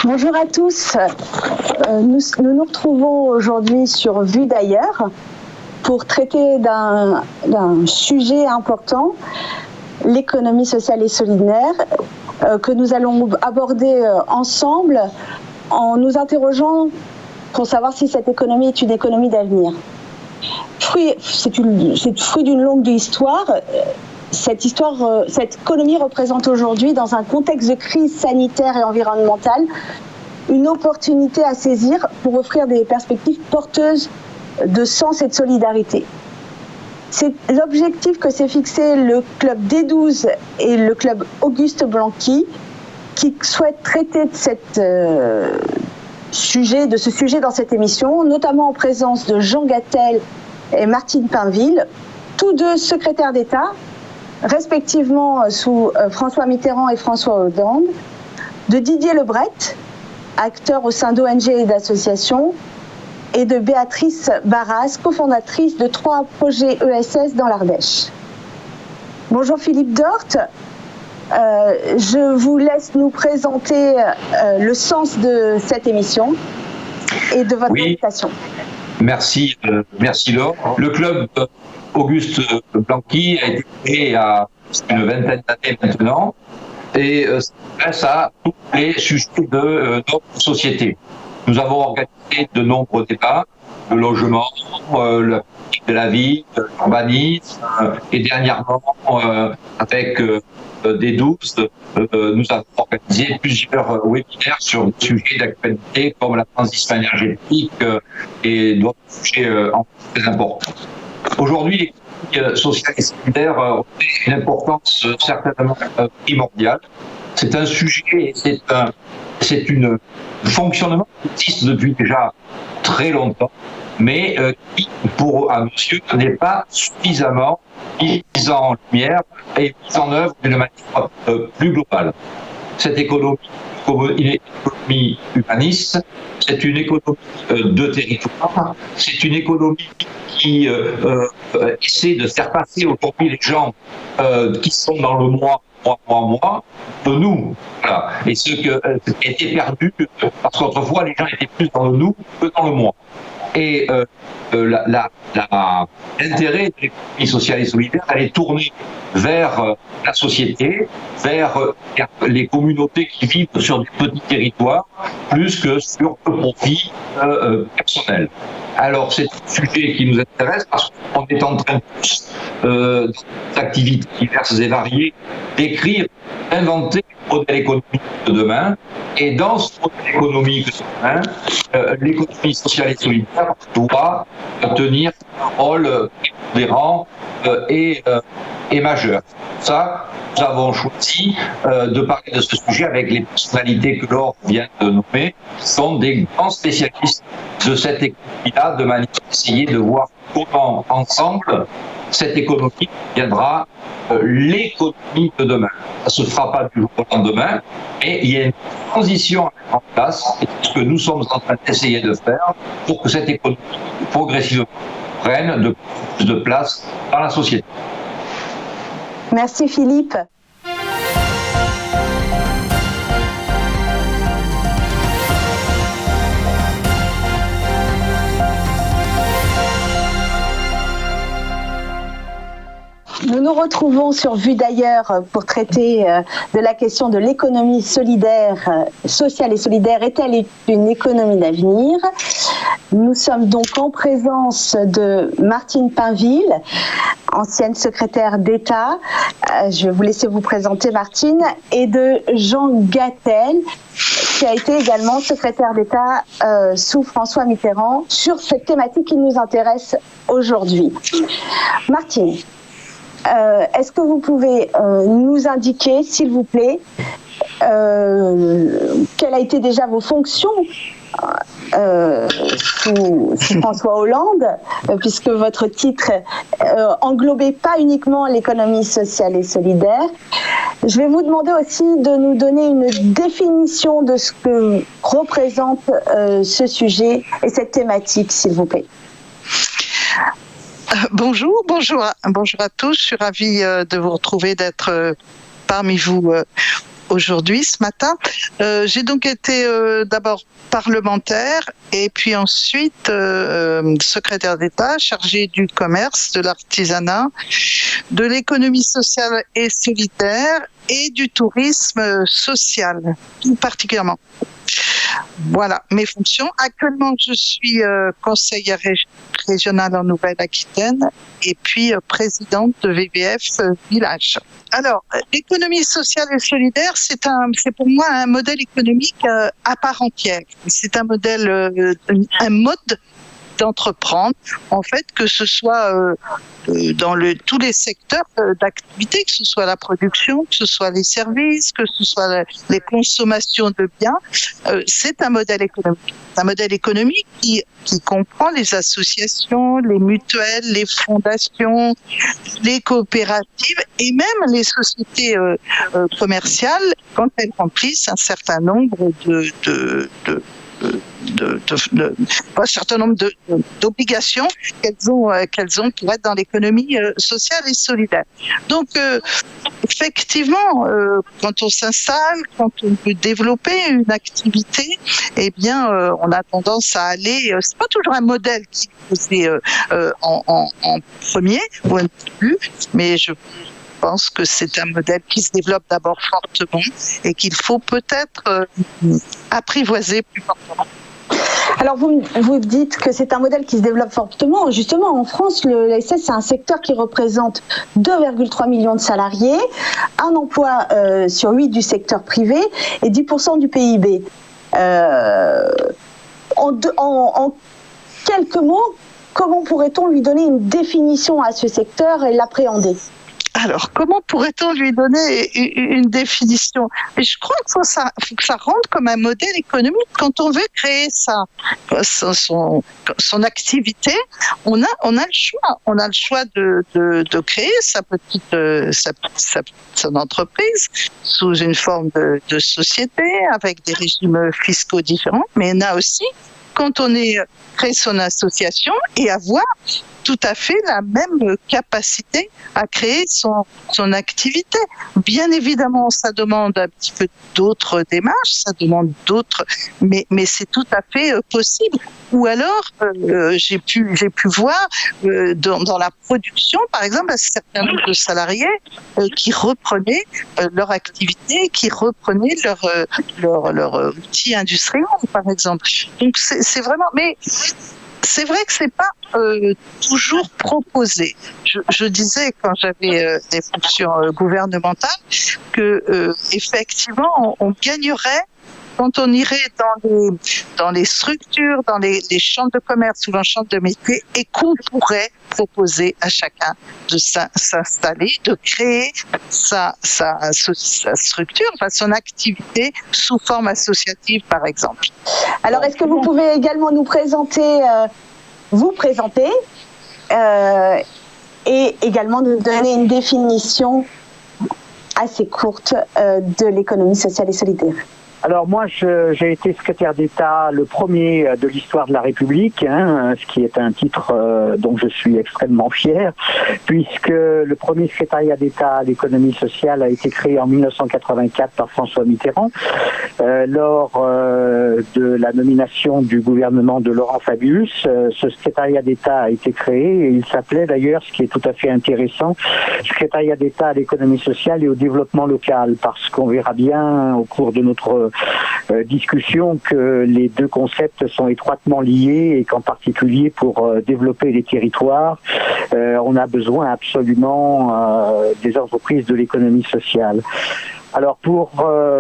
Bonjour à tous. Nous nous retrouvons aujourd'hui sur Vue d'ailleurs pour traiter d'un sujet important, l'économie sociale et solidaire, que nous allons aborder ensemble en nous interrogeant pour savoir si cette économie est une économie d'avenir. C'est fruit d'une longue histoire. Cette économie représente aujourd'hui, dans un contexte de crise sanitaire et environnementale, une opportunité à saisir pour offrir des perspectives porteuses de sens et de solidarité. C'est l'objectif que s'est fixé le club D12 et le club Auguste Blanqui, qui souhaitent traiter de ce sujet dans cette émission, notamment en présence de Jean Gattel et Martine Pinville, tous deux secrétaires d'État, respectivement sous François Mitterrand et François Hollande, de Didier Lebret, acteur au sein d'ONG et d'associations, et de Béatrice Barras, cofondatrice de 3 projets ESS dans l'Ardèche. Bonjour Philippe Dorte, je vous laisse nous présenter le sens de cette émission et de votre invitation. Merci Laure. Le club Auguste Blanqui a été créé il y a une vingtaine d'années maintenant et s'intéresse à tous les sujets de notre société. Nous avons organisé de nombreux débats, le logement, la politique de la ville, l'urbanisme, et dernièrement, avec D12, nous avons organisé plusieurs webinaires sur des sujets d'actualité comme la transition énergétique et d'autres sujets très importants. Aujourd'hui, l'économie sociale et solidaire ont une importance certainement primordiale. C'est un sujet et c'est un fonctionnement qui existe depuis déjà très longtemps, mais qui, pour un monsieur, n'est pas suffisamment mis en lumière et mis en œuvre d'une manière plus globale. Cette économie, une économie humaniste, c'est une économie de territoire, c'est une économie qui essaie de faire passer aujourd'hui les gens qui sont dans le moi, de nous. Voilà. Et ce qui était perdu, parce qu'autrefois les gens étaient plus dans le nous que dans le moi. Et l'intérêt de l'économie sociale et solidaire, elle est tournée vers la société, vers les communautés qui vivent sur des petits territoires, plus que sur le profit personnel. Alors c'est un sujet qui nous intéresse parce qu'on est en train tous, dans des activités diverses et variées, d'écrire, d'inventer le modèle économique de demain. Et dans ce modèle économique de demain, l'économie sociale et solidaire doit tenir un rôle prépondérant et majeur. Ça, nous avons choisi de parler de ce sujet avec les personnalités que Laure vient de nommer, qui sont des grands spécialistes de cette économie-là, de manière à essayer de voir comment, ensemble, cette économie deviendra l'économie de demain. Ça se fera pas du jour au lendemain, mais il y a une transition à mettre en place, et c'est ce que nous sommes en train d'essayer de faire pour que cette économie progressivement prenne de plus de place dans la société. Merci Philippe. Nous nous retrouvons sur Vue d'ailleurs pour traiter de la question de l'économie solidaire, sociale et solidaire. Est-elle une économie d'avenir ? Nous sommes donc en présence de Martine Pinville, ancienne secrétaire d'État. Je vais vous laisser vous présenter, Martine, et de Jean Gattel, qui a été également secrétaire d'État sous François Mitterrand sur cette thématique qui nous intéresse aujourd'hui. Martine, est-ce que vous pouvez nous indiquer, s'il vous plaît, quelles a été déjà vos fonctions sous François Hollande, puisque votre titre englobait pas uniquement l'économie sociale et solidaire. Je vais vous demander aussi de nous donner une définition de ce que représente ce sujet et cette thématique, s'il vous plaît. Bonjour à tous. Je suis ravie de vous retrouver, d'être parmi vous aujourd'hui, ce matin. J'ai donc été d'abord parlementaire et puis ensuite secrétaire d'État chargée du commerce, de l'artisanat, de l'économie sociale et solidaire et du tourisme social, tout particulièrement. Voilà mes fonctions. Actuellement, je suis conseillère régionale en Nouvelle-Aquitaine et puis présidente de VBF Village. Alors, l'économie sociale et solidaire, c'est pour moi un modèle économique à part entière. C'est un modèle, un mode d'entreprendre, en fait, que ce soit dans tous les secteurs d'activité, que ce soit la production, que ce soit les services, que ce soit les consommations de biens, c'est un modèle économique. Un modèle économique qui comprend les associations, les mutuelles, les fondations, les coopératives et même les sociétés commerciales quand elles remplissent un certain nombre un certain nombre d'obligations qu'elles ont pour être dans l'économie sociale et solidaire. Donc, effectivement, quand on s'installe, quand on veut développer une activité, eh bien, on a tendance à aller. C'est pas toujours un modèle qui est en premier ou un début, mais je pense que c'est un modèle qui se développe d'abord fortement et qu'il faut peut-être apprivoiser plus fortement. Alors, vous dites que c'est un modèle qui se développe fortement. Justement, en France, la SS, c'est un secteur qui représente 2,3 millions de salariés, un emploi sur 8 du secteur privé et 10% du PIB. En quelques mots, comment pourrait-on lui donner une définition à ce secteur et l'appréhender ? Alors, comment pourrait-on lui donner une définition ? Et je crois qu'il faut que ça rentre comme un modèle économique. Quand on veut créer son activité, on a le choix. On a le choix de créer son entreprise sous une forme de société avec des régimes fiscaux différents. Mais on a aussi, quand on crée son association et avoir tout à fait la même capacité à créer son activité. Bien évidemment, ça demande un petit peu d'autres démarches, ça demande mais c'est tout à fait possible. Ou alors, j'ai pu voir dans la production, par exemple, un certain nombre de salariés qui reprenaient leur activité, qui reprenaient leur outil industriel, par exemple. Donc c'est vraiment, mais c'est vrai que c'est pas toujours proposé. Je disais quand j'avais des fonctions gouvernementales que effectivement on gagnerait quand on irait dans les structures, dans les chambres de commerce ou dans les chambres de métier et qu'on pourrait proposer à chacun de s'installer, de créer sa structure, enfin son activité sous forme associative, par exemple. Alors, est-ce que vous pouvez également nous présenter, et également nous donner une définition assez courte de l'économie sociale et solidaire ? Alors moi, j'ai été secrétaire d'État le premier de l'histoire de la République, ce qui est un titre dont je suis extrêmement fier, puisque le premier secrétariat d'État à l'économie sociale a été créé en 1984 par François Mitterrand, lors de la nomination du gouvernement de Laurent Fabius. Ce secrétariat d'État a été créé et il s'appelait d'ailleurs, ce qui est tout à fait intéressant, secrétariat d'État à l'économie sociale et au développement local, parce qu'on verra bien au cours de notre discussion que les deux concepts sont étroitement liés et qu'en particulier pour développer les territoires, on a besoin absolument des entreprises de l'économie sociale. Alors pour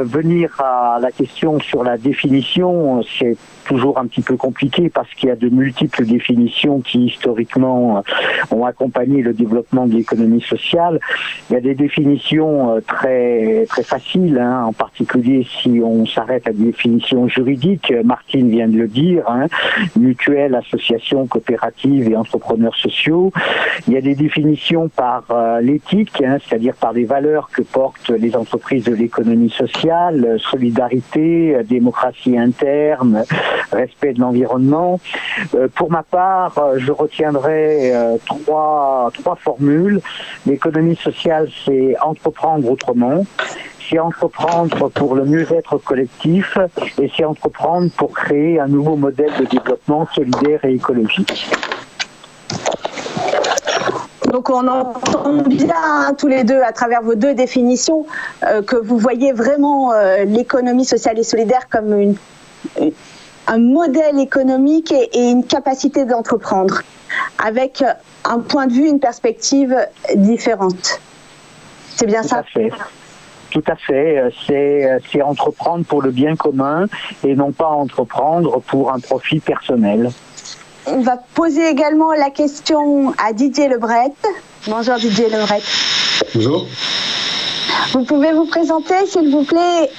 venir à la question sur la définition, c'est toujours un petit peu compliqué parce qu'il y a de multiples définitions qui historiquement ont accompagné le développement de l'économie sociale. Il y a des définitions très très faciles, en particulier si on s'arrête à des définitions juridiques. Martine vient de le dire, mutuelle, association, coopérative et entrepreneurs sociaux. Il y a des définitions par l'éthique, c'est-à-dire par les valeurs que portent les entreprises de l'économie sociale, solidarité, démocratie interne, respect de l'environnement. Pour ma part, je retiendrai trois formules. L'économie sociale, c'est entreprendre autrement, c'est entreprendre pour le mieux-être collectif et c'est entreprendre pour créer un nouveau modèle de développement solidaire et écologique. Donc on entend bien tous les deux, à travers vos deux définitions, que vous voyez vraiment l'économie sociale et solidaire comme un modèle économique et une capacité d'entreprendre, avec un point de vue, une perspective différente. C'est bien ça ? Tout à fait. C'est entreprendre pour le bien commun et non pas entreprendre pour un profit personnel. On va poser également la question à Didier Lebret. Bonjour Didier Lebret. Bonjour. Vous pouvez vous présenter s'il vous plaît,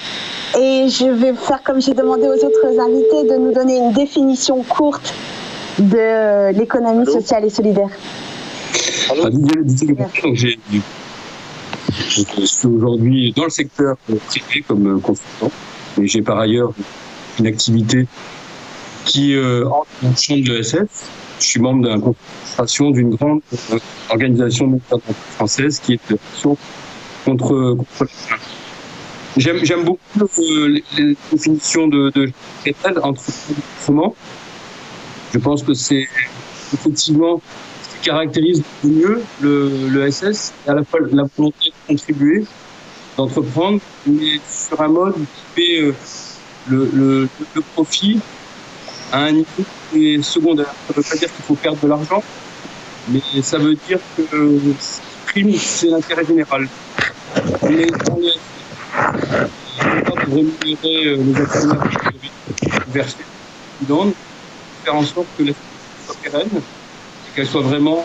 et je vais faire comme j'ai demandé aux autres invités de nous donner une définition courte de l'économie sociale et solidaire. Didier Lebret, donc je suis aujourd'hui dans le secteur privé comme consultant, et j'ai par ailleurs une activité qui entre dans le champ de l'ESF. Je suis membre de la concentration d'une grande organisation française qui est l'action contre la faim. J'aime beaucoup les définitions de Crétel, entreprendre. Je pense que c'est effectivement ce qui caractérise le mieux le SS, à la fois la volonté de contribuer, d'entreprendre, mais sur un mode qui fait le profit à un niveau qui est secondaire. Ça ne veut pas dire qu'il faut perdre de l'argent, mais ça veut dire que ce qui prime, c'est l'intérêt général. On est pas pour rémunérer les actionnaires qui versent les dividendes, faire en sorte que la société soit pérenne et qu'elle soit vraiment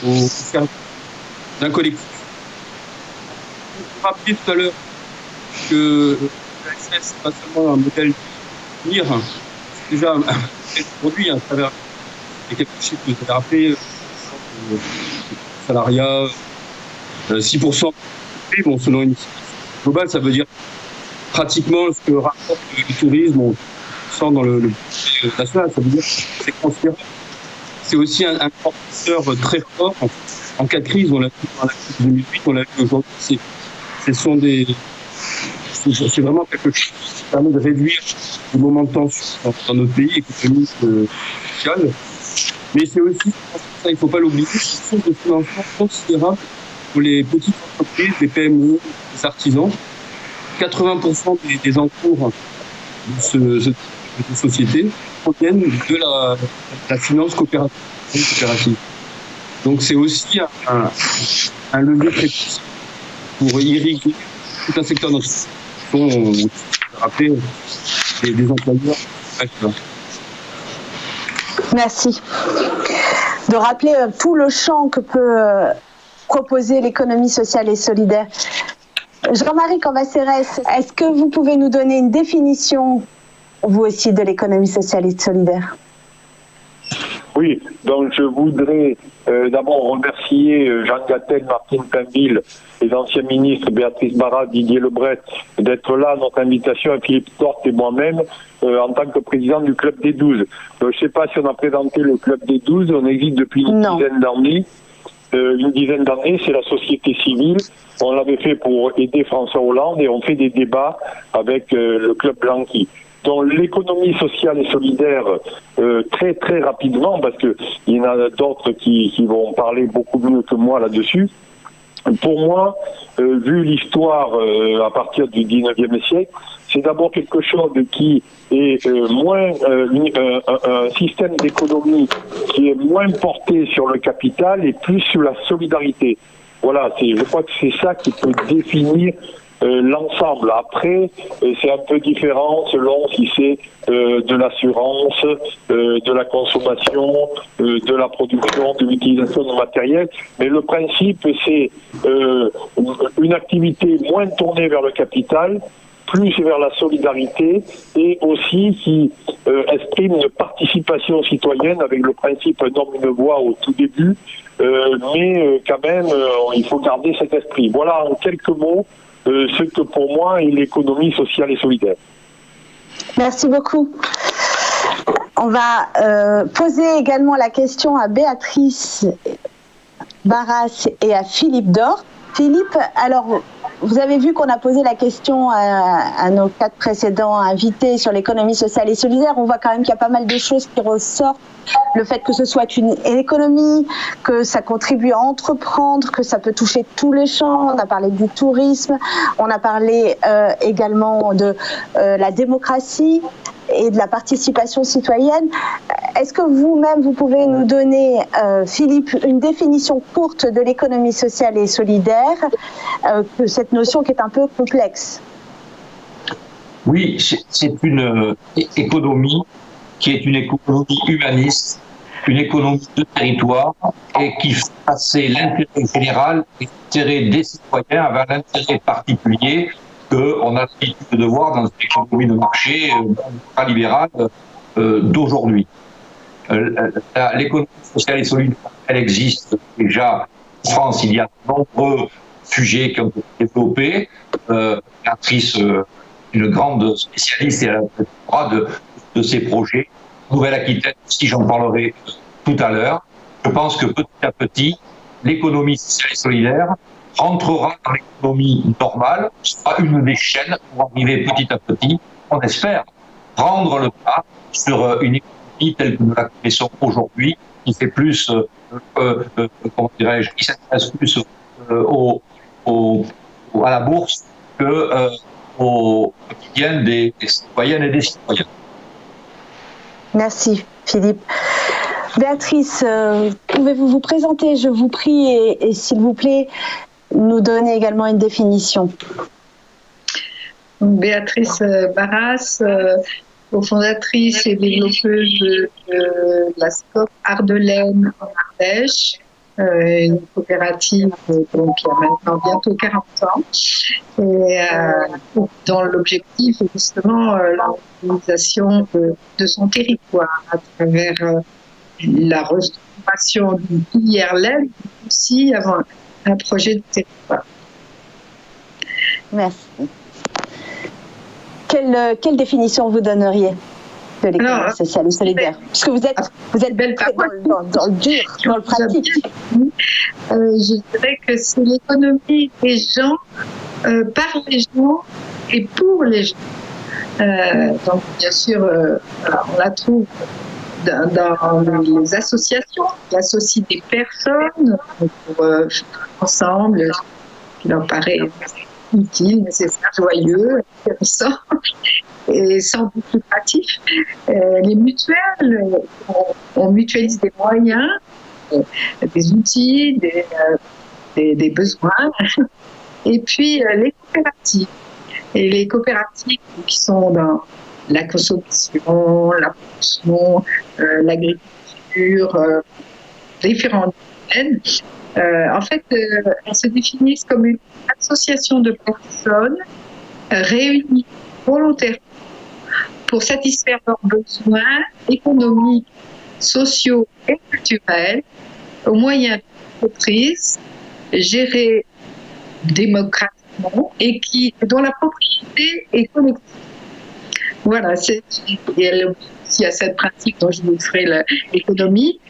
au service d'un collectif. Je rappelais tout à l'heure que l'ASS n'est pas seulement un modèle d'avenir, déjà un produit à travers les quelques chiffres que vous avez rappelés, salariat, 6%. Bon, selon une globale, ça veut dire pratiquement ce que rapporte le tourisme, on sent dans le national, ça veut dire que c'est considérable. C'est aussi un porteur très fort en cas de crise. On l'a vu dans la crise de 2008, on l'a vu aujourd'hui. C'est vraiment quelque chose qui permet de réduire le moment de tension dans notre pays, économique, social. Mais c'est aussi, ça, il ne faut pas l'oublier, une source de financement considérable pour les petites entreprises, les PME, les artisans. 80% des encours de ce type de société proviennent de la finance coopérative. Donc c'est aussi un levier très puissant pour irriguer tout un secteur de notre société. On rappeler des employeurs. Merci. De rappeler tout le champ que peut proposer l'économie sociale et solidaire. Jean-Marie Cambacérès, est-ce que vous pouvez nous donner une définition, vous aussi, de l'économie sociale et solidaire ? Oui, donc je voudrais d'abord remercier Jean Gattel, Martine Pinville, les anciens ministres Béatrice Barat, Didier Lebret, d'être là à notre invitation, à Philippe Torte et moi-même, en tant que président du Club des 12. Je ne sais pas si on a présenté le Club des 12, on existe depuis une dizaine d'années. C'est la société civile. On l'avait fait pour aider François Hollande et on fait des débats avec le Club Blanqui. Donc l'économie sociale et solidaire, très très rapidement, parce que il y en a d'autres qui vont parler beaucoup mieux que moi là-dessus. Pour moi, vu l'histoire à partir du 19e siècle, c'est d'abord quelque chose qui est un système d'économie qui est moins porté sur le capital et plus sur la solidarité. Voilà, je crois que c'est ça qui peut définir l'ensemble. Après, c'est un peu différent selon si c'est de l'assurance, de la consommation, de la production, de l'utilisation de matériel. Mais le principe, c'est une activité moins tournée vers le capital, plus vers la solidarité et aussi qui exprime une participation citoyenne avec le principe non une voix au tout début, mais quand même, il faut garder cet esprit. Voilà en quelques mots ce que pour moi est l'économie sociale et solidaire. Merci beaucoup. On va poser également la question à Béatrice Barras et à Philippe Dort. Philippe, alors Vous avez vu qu'on a posé la question à nos 4 précédents invités sur l'économie sociale et solidaire. On voit quand même qu'il y a pas mal de choses qui ressortent. Le fait que ce soit une économie, que ça contribue à entreprendre, que ça peut toucher tous les champs. On a parlé du tourisme, on a parlé également de la démocratie et de la participation citoyenne. Est-ce que vous-même, vous pouvez nous donner, Philippe, une définition courte de l'économie sociale et solidaire, cette notion qui est un peu complexe? Oui, c'est une économie qui est une économie humaniste, une économie de territoire, et qui fait passer l'intérêt général et l'intérêt des citoyens avec l'intérêt particulier qu'on a l'habitude de voir dans une économie de marché libérale d'aujourd'hui. L'économie sociale et solidaire, elle existe déjà en France. Il y a de nombreux sujets qui ont été développés. Béatrice, une grande spécialiste, et elle a de ces projets. Nouvelle-Aquitaine aussi, j'en parlerai tout à l'heure. Je pense que petit à petit, l'économie sociale et solidaire rentrera dans l'économie normale, sera une des chaînes pour arriver petit à petit, on espère, prendre le pas sur une économie telle que nous la connaissons aujourd'hui, qui fait plus, comment dirais-je, qui s'intéresse plus à la bourse que au quotidien des citoyennes et des citoyens. Merci Philippe. Béatrice, pouvez-vous vous présenter, je vous prie, et s'il vous plaît, nous donner également une définition. Béatrice Barras, cofondatrice et développeuse de la SCOP Ardelaine en Ardèche, une coopérative donc, qui a maintenant bientôt 40 ans, et dans l'objectif justement l'organisation de son territoire à travers la restructuration d'une filière laine, mais aussi avant un projet de territoire. Merci. Quelle définition vous donneriez de l'économie sociale et solidaire? Parce que vous êtes belle dans le dur, dans le pratique. Je dirais que c'est l'économie des gens, par les gens et pour les gens. Donc bien sûr, on la trouve dans les associations, qui associent des personnes pour ensemble, qui leur paraît utile, nécessaire, joyeux, intéressant et sans doute lucratif. Les mutuelles, on mutualise des moyens, des outils, des besoins. Et puis les coopératives. Et les coopératives qui sont dans la consommation, la production, l'agriculture, différents domaines, en fait, elles se définissent comme une association de personnes réunies volontairement pour satisfaire leurs besoins économiques, sociaux et culturels au moyen d'entreprises gérées démocratiquement et dont la propriété est collective. Voilà, il y a cette pratique dont je vous ferai l'économie.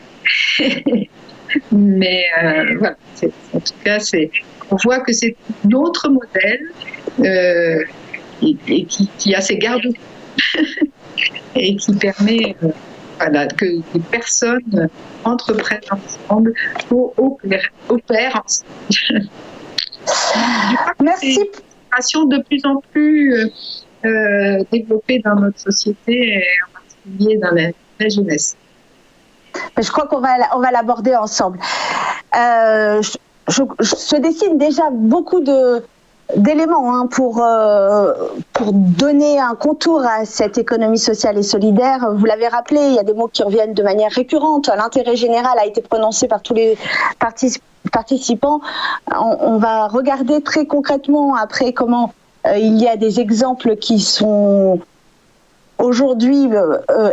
Mais voilà, en tout cas, on voit que c'est un autre modèle et qui a ses garde-fous et qui permet que les personnes entreprennent ensemble, opèrent ensemble. Merci. C'est une situation de plus en plus développée dans notre société et en particulier dans la jeunesse. Je crois qu'on va l'aborder ensemble. Je dessine déjà beaucoup d'éléments pour donner un contour à cette économie sociale et solidaire. Vous l'avez rappelé, il y a des mots qui reviennent de manière récurrente. L'intérêt général a été prononcé par tous les participants. On va regarder très concrètement après comment il y a des exemples qui sont aujourd'hui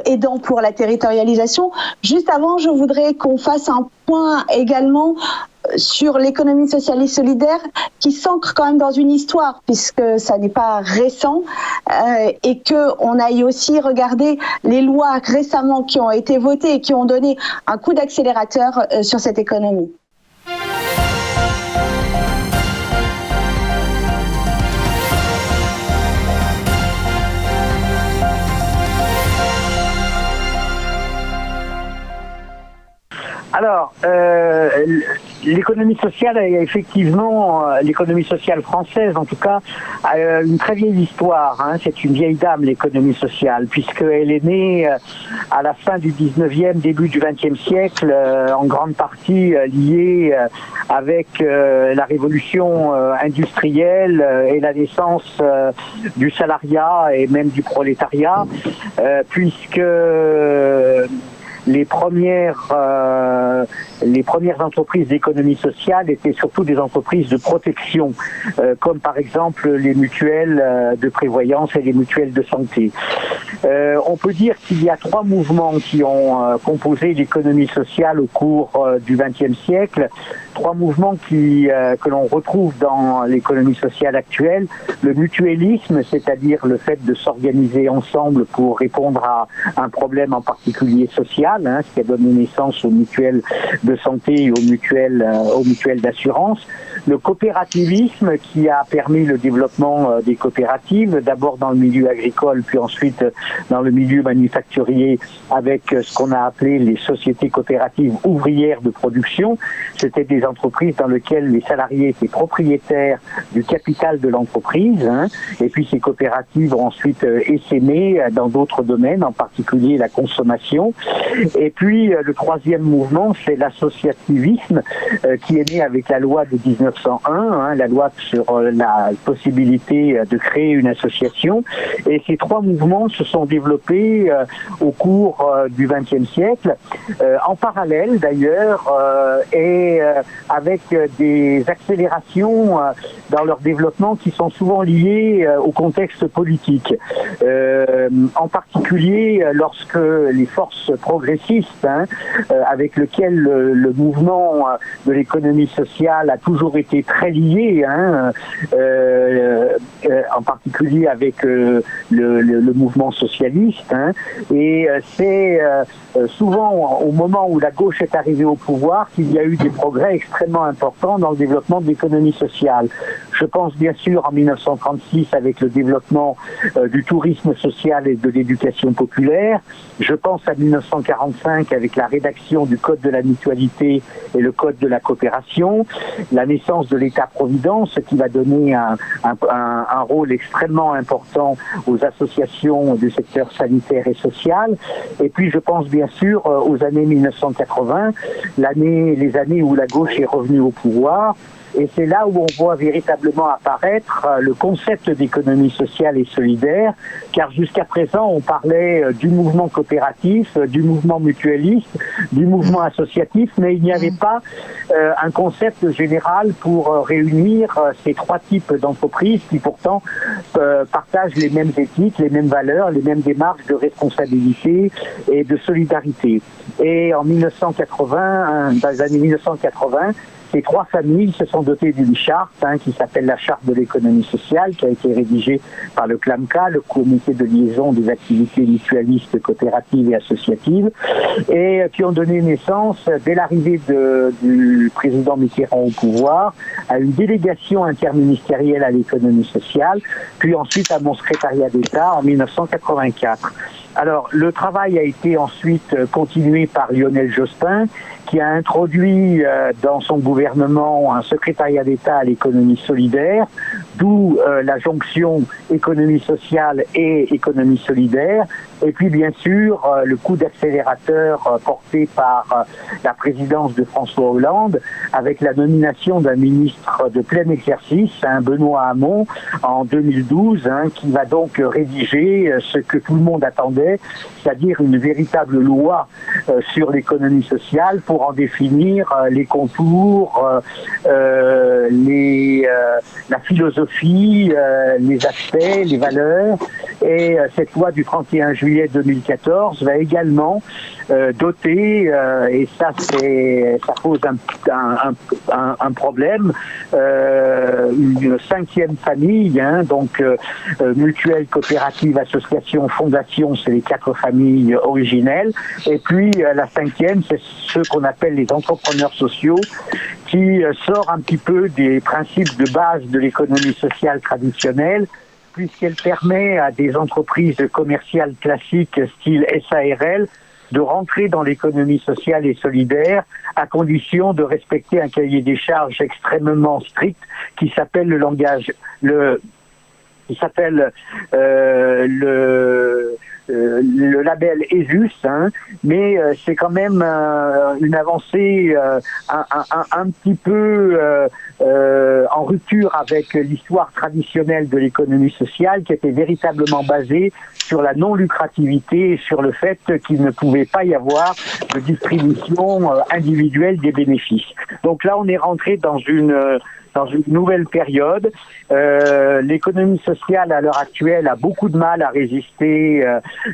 aidant pour la territorialisation. Juste avant, je voudrais qu'on fasse un point également sur l'économie sociale et solidaire qui s'ancre quand même dans une histoire puisque ça n'est pas récent et qu'on aille aussi regarder les lois récemment qui ont été votées et qui ont donné un coup d'accélérateur sur cette économie. Alors, l'économie sociale, effectivement, l'économie sociale française, en tout cas, a une très vieille histoire. Hein. C'est une vieille dame, l'économie sociale, puisqu'elle est née à la fin du 19e, début du 20e siècle, en grande partie liée avec la révolution industrielle et la naissance du salariat et même du prolétariat, puisque les premières entreprises d'économie sociale étaient surtout des entreprises de protection, comme par exemple les mutuelles de prévoyance et les mutuelles de santé. On peut dire qu'il y a trois mouvements qui ont composé l'économie sociale au cours du XXe siècle. Trois mouvements que l'on retrouve dans l'économie sociale actuelle. Le mutualisme, c'est-à-dire le fait de s'organiser ensemble pour répondre à un problème en particulier social, hein, ce qui a donné naissance aux mutuelles de santé et aux mutuelles d'assurance. Le coopérativisme qui a permis le développement des coopératives, d'abord dans le milieu agricole, puis ensuite dans le milieu manufacturier, avec ce qu'on a appelé les sociétés coopératives ouvrières de production. C'était des entreprises dans lesquelles les salariés étaient propriétaires du capital de l'entreprise, hein, et puis ces coopératives ont ensuite essaimé dans d'autres domaines, en particulier la consommation. Et puis le troisième mouvement, c'est l'associativisme qui est né avec la loi de 1901, hein, la loi sur la possibilité de créer une association. Et ces trois mouvements se sont développés au cours du XXe siècle, en parallèle d'ailleurs, et avec des accélérations dans leur développement qui sont souvent liées au contexte politique. En particulier lorsque les forces progressistes, hein, avec lesquelles le mouvement de l'économie sociale a toujours été très lié, hein, en particulier avec le mouvement socialiste, hein, et c'est souvent au moment où la gauche est arrivée au pouvoir qu'il y a eu des progrès extrêmement importants dans le développement de l'économie sociale. Je pense bien sûr en 1936 avec le développement du tourisme social et de l'éducation populaire. Je pense à 1945 avec la rédaction du Code de la mutualité et le Code de la coopération, la naissance de l'État-providence qui va donner un rôle extrêmement important aux associations du secteur sanitaire et social. Et puis je pense bien sûr aux années 1980, les années où la gauche est revenue au pouvoir. Et c'est là où on voit véritablement apparaître le concept d'économie sociale et solidaire, car jusqu'à présent, on parlait du mouvement coopératif, du mouvement mutualiste, du mouvement associatif, mais il n'y avait pas un concept général pour réunir ces trois types d'entreprises qui pourtant partagent les mêmes éthiques, les mêmes valeurs, les mêmes démarches de responsabilité et de solidarité. Et en 1980, dans les années 1980, ces trois familles se sont dotées d'une charte, hein, qui s'appelle la charte de l'économie sociale, qui a été rédigée par le CLAMCA, le comité de liaison des activités mutualistes, coopératives et associatives, et qui ont donné naissance, dès l'arrivée du président Mitterrand au pouvoir, à une délégation interministérielle à l'économie sociale, puis ensuite à mon secrétariat d'État en 1984. Alors, le travail a été ensuite continué par Lionel Jospin, qui a introduit dans son gouvernement un secrétariat d'État à l'économie solidaire, d'où la jonction économie sociale et économie solidaire. Et puis, bien sûr, le coup d'accélérateur porté par la présidence de François Hollande, avec la nomination d'un ministre de plein exercice, Benoît Hamon, en 2012, qui va donc rédiger ce que tout le monde attendait, c'est-à-dire une véritable loi sur l'économie sociale pour en définir les contours, la philosophie, les aspects, les valeurs. Et cette loi du 31 juillet 2014 va également doter, et ça pose un problème, une cinquième famille, donc mutuelle, coopérative, association, fondation, c'est les quatre familles originelles, et puis la cinquième, c'est ceux qu'on appelle les entrepreneurs sociaux, qui sort un petit peu des principes de base de l'économie sociale traditionnelle, puisqu'elle permet à des entreprises commerciales classiques style SARL de rentrer dans l'économie sociale et solidaire à condition de respecter un cahier des charges extrêmement strict qui s'appelle le label ESUS, mais c'est quand même une avancée un petit peu en rupture avec l'histoire traditionnelle de l'économie sociale qui était véritablement basée sur la non-lucrativité et sur le fait qu'il ne pouvait pas y avoir de distribution individuelle des bénéfices. Donc là, on est rentré dans une nouvelle période. L'économie sociale, à l'heure actuelle, a beaucoup de mal à résister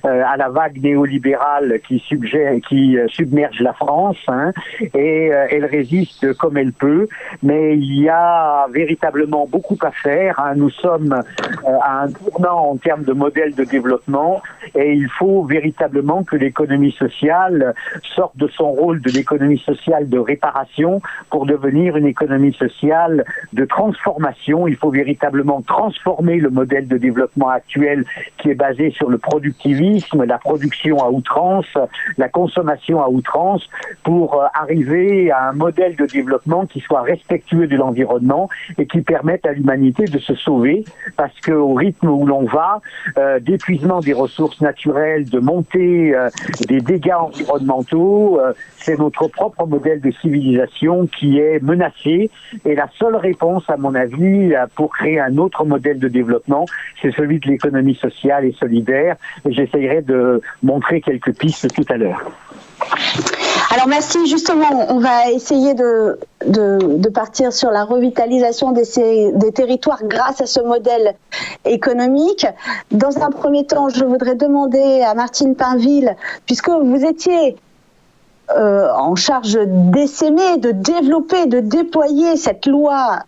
à la vague néolibérale qui submerge la France, et elle résiste comme elle peut, mais il y a véritablement beaucoup à faire. Nous sommes à un tournant en termes de modèle de développement, et il faut véritablement que l'économie sociale sorte de son rôle de l'économie sociale de réparation pour devenir une économie sociale de transformation. Il faut véritablement transformer le modèle de développement actuel qui est basé sur le productivisme, la production à outrance, la consommation à outrance, pour arriver à un modèle de développement qui soit respectueux de l'environnement et qui permette à l'humanité de se sauver, parce qu'au rythme où l'on va, d'épuisement des ressources naturelles, de montée des dégâts environnementaux, c'est notre propre modèle de civilisation qui est menacé, et la seule réponse, à mon avis, pour créer un autre modèle de développement, c'est celui de l'économie sociale et solidaire. Et j'essayerai de montrer quelques pistes tout à l'heure. Alors merci, justement, on va essayer de partir sur la revitalisation des territoires grâce à ce modèle économique. Dans un premier temps, je voudrais demander à Martine Pinville, puisque vous étiez en charge d'essaimer, de développer, de déployer cette loi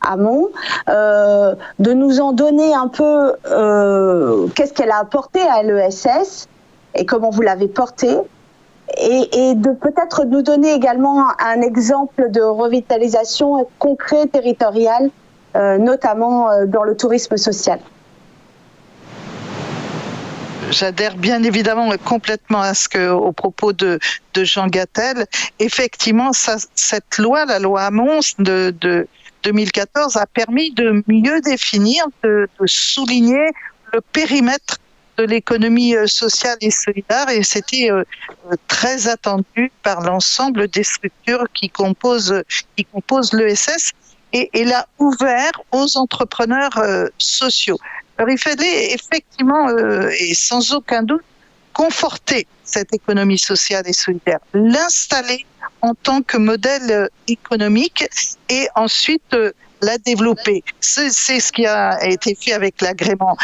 Hamon, de nous en donner un peu qu'est-ce qu'elle a apporté à l'ESS et comment vous l'avez portée, et de peut-être nous donner également un exemple de revitalisation concret territoriale, notamment dans le tourisme social. J'adhère bien évidemment complètement aux propos de Jean Gattel. Effectivement, cette loi, la loi Hamon de 2014, a permis de mieux définir, de souligner le périmètre de l'économie sociale et solidaire, et c'était très attendu par l'ensemble des structures qui composent l'ESS, et l'a ouvert aux entrepreneurs sociaux. Alors il fallait effectivement, et sans aucun doute, conforter cette économie sociale et solidaire, l'installer en tant que modèle économique, et ensuite la développer. C'est ce qui a été fait avec l'agrément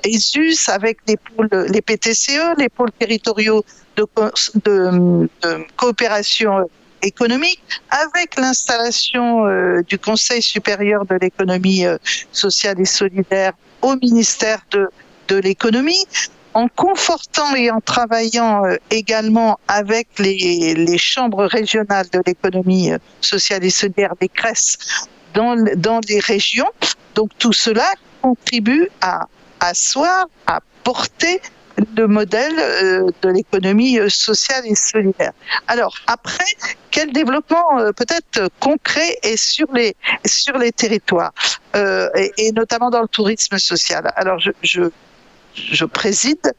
ESUS, avec les PTCE, les pôles territoriaux de coopération économique, avec l'installation du Conseil supérieur de l'économie sociale et solidaire au ministère de l'économie, en confortant et en travaillant également avec les chambres régionales de l'économie sociale et solidaire, les CRES, dans les régions. Donc tout cela contribue à asseoir, à porter le modèle de l'économie sociale et solidaire. Alors après, quel développement peut-être concret est sur les territoires, et notamment dans le tourisme social. Alors je préside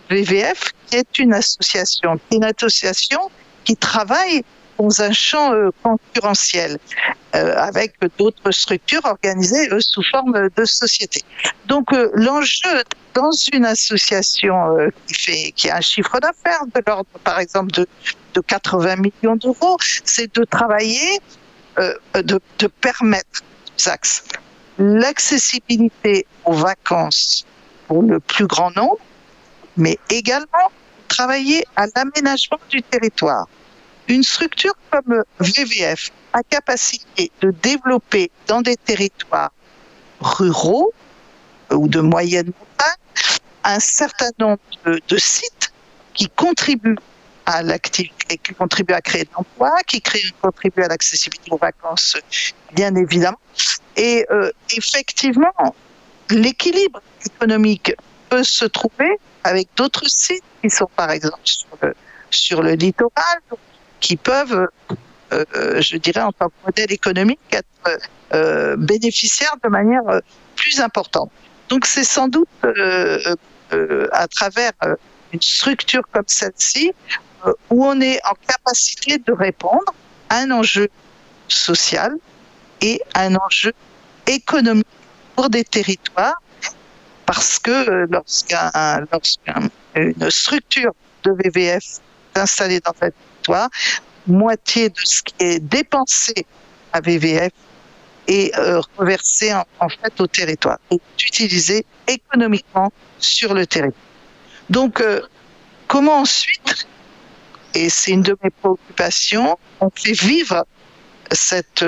VVF, qui est une association qui travaille dans un champ concurrentiel, avec d'autres structures organisées sous forme de société. Donc l'enjeu dans une association qui a un chiffre d'affaires de l'ordre, par exemple, de 80 millions d'euros, c'est de travailler, de permettre aux axes l'accessibilité aux vacances pour le plus grand nombre, mais également travailler à l'aménagement du territoire. Une structure comme VVF a capacité de développer dans des territoires ruraux ou de moyenne montagne un certain nombre de sites qui contribuent à l'activité, qui contribuent à créer de l'emploi, qui contribuent à l'accessibilité aux vacances, bien évidemment. Et effectivement, l'équilibre économique peut se trouver avec d'autres sites qui sont par exemple sur le littoral, qui peuvent, je dirais, en tant que modèle économique, être bénéficiaires de manière plus importante. Donc c'est sans doute à travers une structure comme celle-ci où on est en capacité de répondre à un enjeu social et à un enjeu économique pour des territoires, parce que lorsqu'une structure de VVF est installée dans un territoire, moitié de ce qui est dépensé à VVF est reversé en fait au territoire et utilisé économiquement sur le territoire. Donc, comment ensuite, et c'est une de mes préoccupations, on fait vivre cette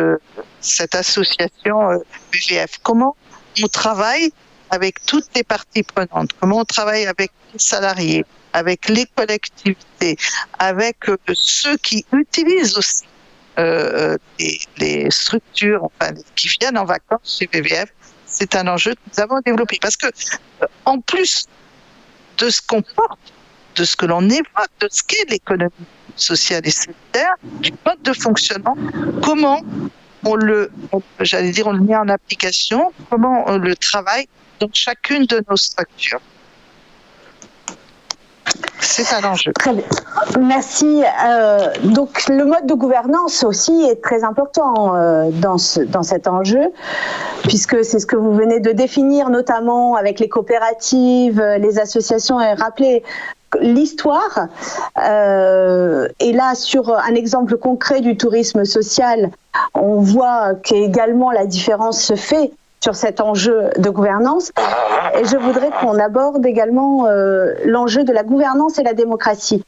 association VVF? Comment on travaille avec toutes les parties prenantes? Comment on travaille avec les salariés, avec les collectivités, avec ceux qui utilisent aussi les structures, enfin, qui viennent en vacances chez VVF? C'est un enjeu que nous avons développé. Parce que, en plus de ce qu'on porte, de ce que l'on évoque, de ce qu'est l'économie sociale et solidaire, du mode de fonctionnement, comment on le met en application, comment on le travaille dans chacune de nos structures. C'est un enjeu. Très bien. Merci. Donc, le mode de gouvernance aussi est très important dans cet enjeu, puisque c'est ce que vous venez de définir, notamment avec les coopératives, les associations, et rappeler l'histoire. Et là, sur un exemple concret du tourisme social, on voit qu'également la différence se fait sur cet enjeu de gouvernance. Et je voudrais qu'on aborde également l'enjeu de la gouvernance et la démocratie.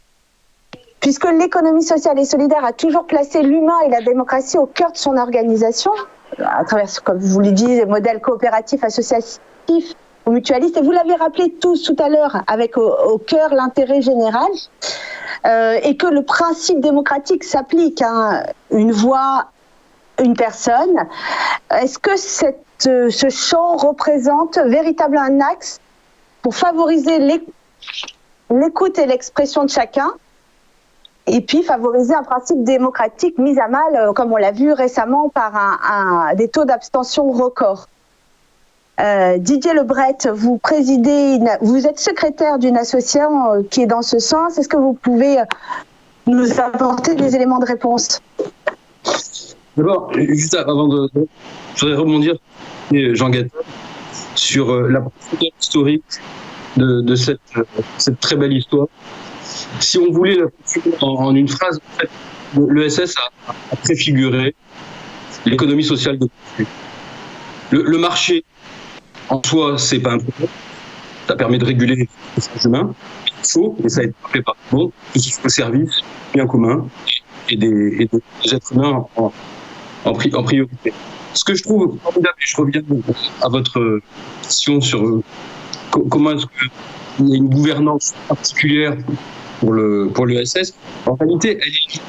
Puisque l'économie sociale et solidaire a toujours placé l'humain et la démocratie au cœur de son organisation, à travers, comme vous le dites, les modèles coopératifs, associatifs ou mutualistes. Et vous l'avez rappelé tous tout à l'heure, avec au cœur l'intérêt général, et que le principe démocratique s'applique à une voix, une personne. Est-ce que ce champ représente véritablement un axe pour favoriser l'écoute et l'expression de chacun, et puis favoriser un principe démocratique mis à mal, comme on l'a vu récemment, par des taux d'abstention records? Didier Lebret, vous êtes secrétaire d'une association qui est dans ce sens. Est-ce que vous pouvez nous apporter des éléments de réponse? D'abord, juste avant je voudrais rebondir, Jean Gattel, sur la profondeur historique de cette très belle histoire. Si on voulait la résumer en une phrase, en fait, l'ESS a préfiguré l'économie sociale de le marché en soi, c'est pas un problème. Ça permet de réguler les échanges humains. Il faut, et ça a été fait par tout le monde, que ce soit au service bien commun et des êtres humains en priorité. Ce que je trouve formidable, et je reviens à votre question sur comment est-ce qu'il y a une gouvernance particulière pour l'ESS, en réalité, elle est,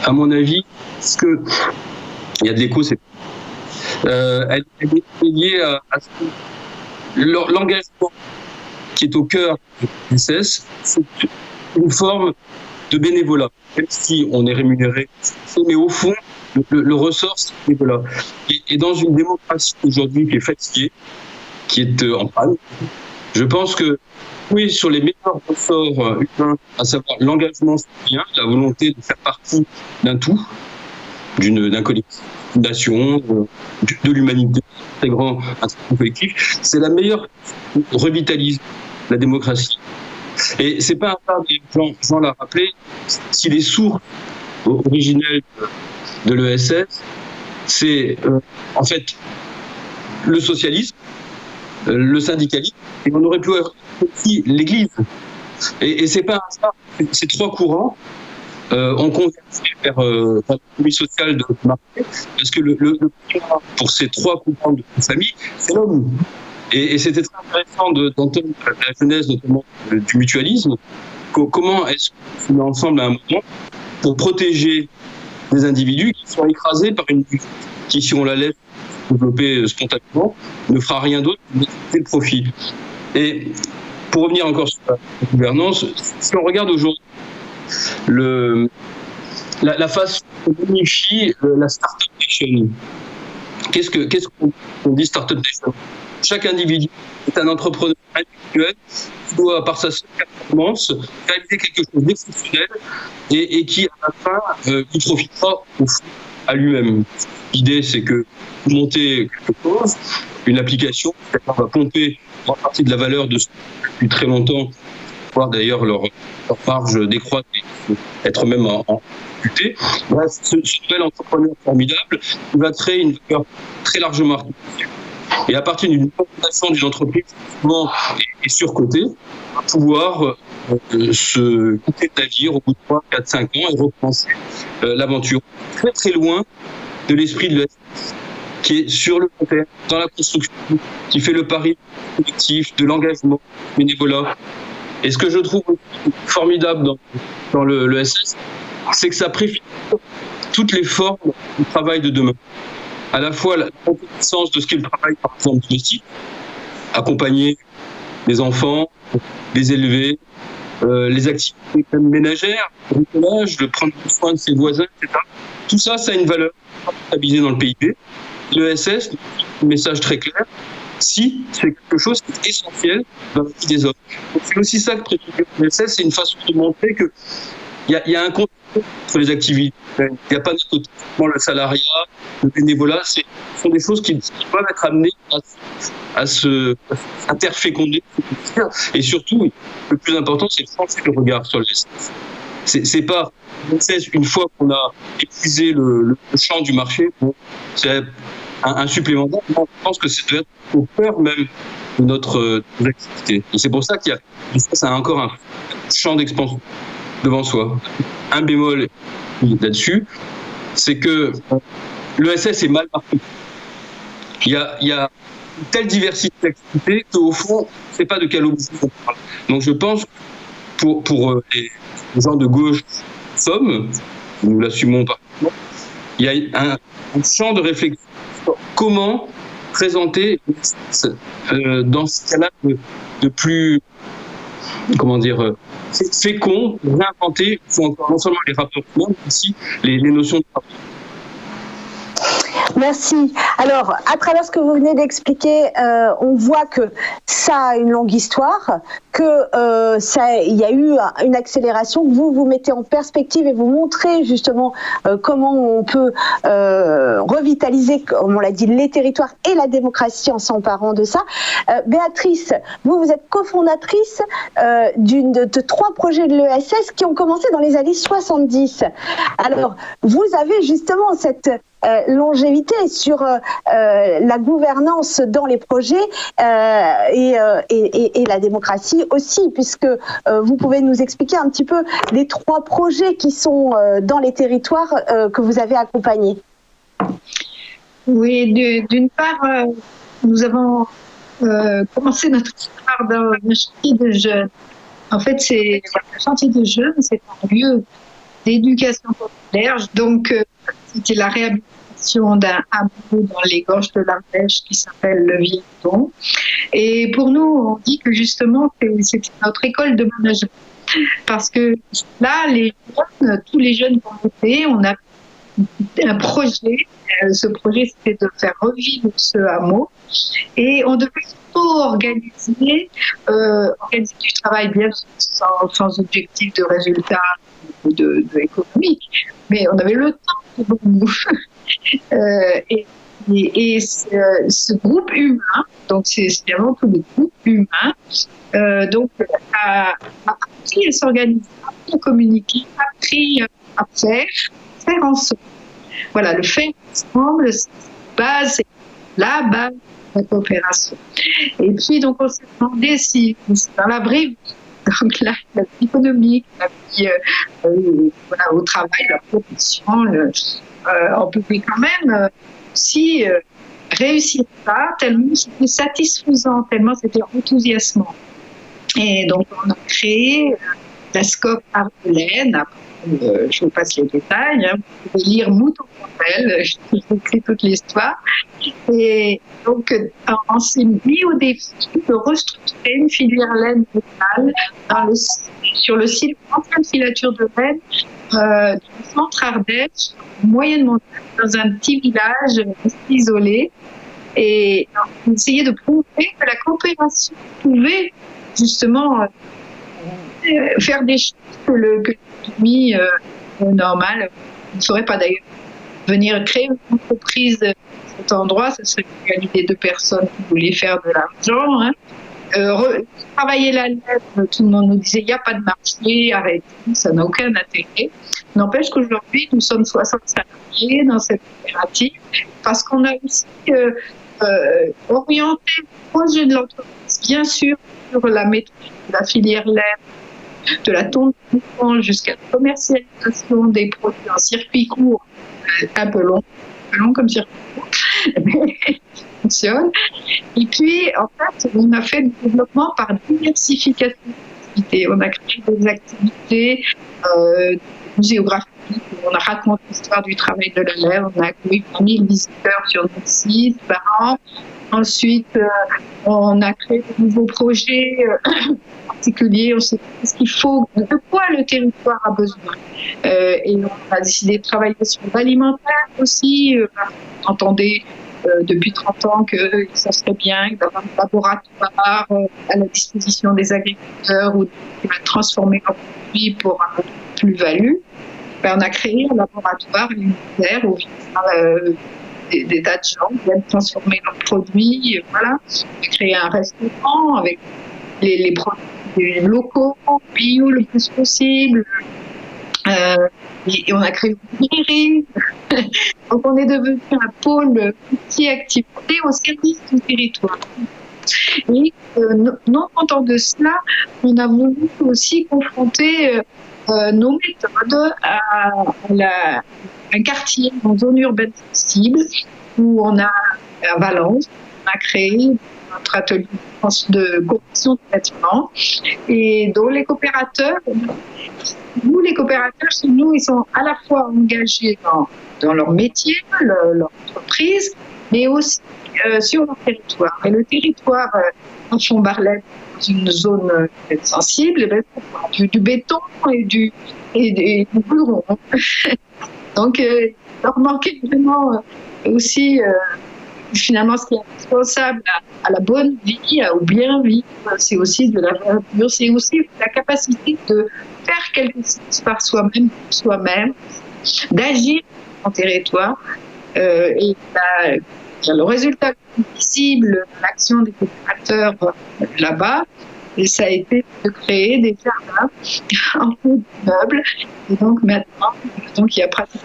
à mon avis, parce que il y a de l'écho, elle est liée à l'engagement qui est au cœur de l'ESS, c'est une forme de bénévolat, même si on est rémunéré, mais au fond, le ressort, c'est le bénévolat. Et dans une démocratie aujourd'hui qui est fatiguée, qui est en panne, je pense que, oui, sur les meilleurs ressorts humains, à savoir l'engagement citoyen, la volonté de faire partie d'un tout, d'un collectif, d'une nation, de l'humanité, très grand collectif, c'est la meilleure revitalise la démocratie. Et c'est pas un hasard, Jean l'a rappelé, si les sources originelles de l'ESS, c'est en fait le socialisme, le syndicalisme, et on aurait pu avoir aussi l'Église. Et c'est pas un hasard, ces trois courants ont convergé vers l'économie sociale de marché, parce que le pour ces trois courants de famille, c'est l'homme. Et c'était très intéressant d'entendre la genèse notamment du mutualisme. Comment est-ce qu'on se met ensemble à un moment pour protéger des individus qui sont écrasés par une qui, si on la laisse développer spontanément, ne fera rien d'autre que de le profit. Et pour revenir encore sur la gouvernance, si on regarde aujourd'hui la façon dont on unifie la Startup Nation, qu'est-ce qu'on dit Startup Nation? Chaque individu est un entrepreneur individuel qui doit, par sa seule performance, réaliser quelque chose d'exceptionnel et qui, à la fin, il profitera au fond à lui-même. L'idée, c'est que vous montez quelque chose, une application, on va pomper une partie de la valeur de depuis très longtemps, voir d'ailleurs leur marge décroître et être même en difficulté. Bref, ce nouvel entrepreneur formidable, il va créer une valeur très largement artificielle. Et à partir d'une fondation d'une entreprise qui souvent est surcotée, va pouvoir se quitter de navire au bout de 3, 4, 5 ans et recommencer l'aventure. Très très loin de l'esprit de l'ESS, qui est sur le long terme, dans la construction, qui fait le pari collectif, de l'engagement, du bénévolat. Et ce que je trouve formidable dans le SS, c'est que ça préfigure toutes les formes du travail de demain. À la fois la reconnaissance de ce qu'est le travail, par exemple, domestique, accompagner les enfants, les élever, les activités même ménagères, le bricolage, de prendre soin de ses voisins, etc. Tout ça, ça a une valeur stabilisée dans le PIB. Le SS, un message très clair, si c'est quelque chose qui est essentiel dans la vie des hommes. Donc c'est aussi ça que préfigure le SS, c'est une façon de montrer qu'il y a un contrôle sur les activités. Il n'y a pas de le salariat, le bénévolat, ce sont des choses qui doivent être amenées à se interféconder. Et surtout, le plus important, c'est de changer le regard sur le SS. C'est pas une fois qu'on a épuisé le champ du marché, c'est un supplémentaire. Je pense que c'est peut-être au cœur même de notre activité. Et c'est pour ça qu'il y a ça a encore un champ d'expansion devant soi. Un bémol là-dessus, c'est que l'ESS est mal marqué. Il y a une telle diversité d'activités qu'au fond, c'est pas de quel objet on parle. Donc je pense que pour les gens de gauche sommes, nous l'assumons parfaitement, il y a un champ de réflexion sur comment présenter dans ce cas-là de plus, comment dire, fécond, réinventer, encore non seulement les rapports humains, mais aussi les notions de rapport. Merci. Alors, à travers ce que vous venez d'expliquer, on voit que ça a une longue histoire, il y a eu une accélération, que vous mettez en perspective et vous montrez justement comment on peut revitaliser, comme on l'a dit, les territoires et la démocratie en s'emparant de ça. Béatrice, vous êtes cofondatrice de 3 projets de l'ESS qui ont commencé dans les années 70. Alors, vous avez justement cette longévité sur la gouvernance dans les projets et la démocratie aussi, puisque vous pouvez nous expliquer un petit peu les 3 projets qui sont dans les territoires que vous avez accompagnés. Oui, d'une part, nous avons commencé notre histoire dans un chantier de jeunes. En fait, c'est un chantier de jeunes, c'est un lieu d'éducation populaire, donc c'était la réhabilitation d'un hameau dans les gorges de l'Ardèche qui s'appelle le Vieillon. Et pour nous, on dit que justement, c'est notre école de management. Parce que là, tous les jeunes qui ont été, on a un projet. Ce projet, c'était de faire revivre ce hameau. Et on devait surtout organiser du travail, bien sûr, sans objectif de résultat de économique. Mais on avait le temps pour nous. Et ce groupe humain, donc c'est avant tout le groupe humain, a appris à s'organiser, à communiquer, a appris à faire ensemble. Voilà, le faire ensemble, c'est la base de la coopération. Et puis, donc, on s'est demandé si dans la vraie vie, donc la vie économique, la vie au travail, la profession, on pouvait quand même aussi réussir ça, tellement c'était satisfaisant, tellement c'était enthousiasmant. Et donc, on a créé la SCOP Ardennes, je vous passe les détails. Hein. Vous pouvez lire Mouton Campbell, j'ai écrit toute l'histoire. Et donc, on s'est mis au défi de restructurer une filière laine locale sur le site d'ancienne filature de laine du centre Ardèche, moyenne montagne, dans un petit village isolé. Et on essayait de prouver que la coopération pouvait justement faire des choses que l'économie normale ne saurait pas d'ailleurs. Venir créer une entreprise à cet endroit, ce serait l'idée de personnes qui voulaient faire de l'argent. Hein. Travailler la laine, tout le monde nous disait il n'y a pas de marché, arrêtez, ça n'a aucun intérêt. N'empêche qu'aujourd'hui, nous sommes 60 salariés dans cette coopérative parce qu'on a aussi orienté le projet de l'entreprise, bien sûr, sur la méthode de la filière laine, de la tonte jusqu'à la commercialisation des produits en circuit court, un peu long comme circuit court, mais fonctionne. Et puis, en fait, on a fait du développement par diversification d'activités. On a créé des activités muséographiques, on a raconté l'histoire du travail de la laine, on a accueilli 1000 visiteurs sur notre site par an. Ensuite, on a créé de nouveaux projets particuliers, on sait ce qu'il faut, de quoi le territoire a besoin. Et on a décidé de travailler sur l'alimentaire aussi. On entendait depuis 30 ans que ça serait bien d'avoir un laboratoire à la disposition des agriculteurs ou qui va transformer leurs produits pour un plus-value. On a créé un laboratoire alimentaire où des tas de gens viennent transformer leurs produits. Voilà. On a créé un restaurant avec les produits locaux, bio le plus possible. Et on a créé une librairie. Donc on est devenu un pôle multi-activité au service du territoire. Et non content de cela, on a voulu aussi confronter nos méthodes à un quartier en zone urbaine sensible où on a à Valence, on a créé notre atelier de correction de traitement et dont les coopérateurs, chez nous, ils sont à la fois engagés dans leur métier, leur entreprise, mais aussi sur leur territoire. Et le territoire en Fond-Barlette, dans une zone sensible, du béton et du goudron. Donc, il leur manquait vraiment aussi, finalement, ce qui est indispensable à la bonne vie, au bien vivre, c'est aussi de la verdure, c'est aussi la capacité de faire quelque chose par soi-même, pour soi-même, d'agir en territoire. Et le résultat visible de l'action des coopérateurs là-bas, et ça a été de créer des jardins en haut d'immeubles. Et donc maintenant, il y a pratiquement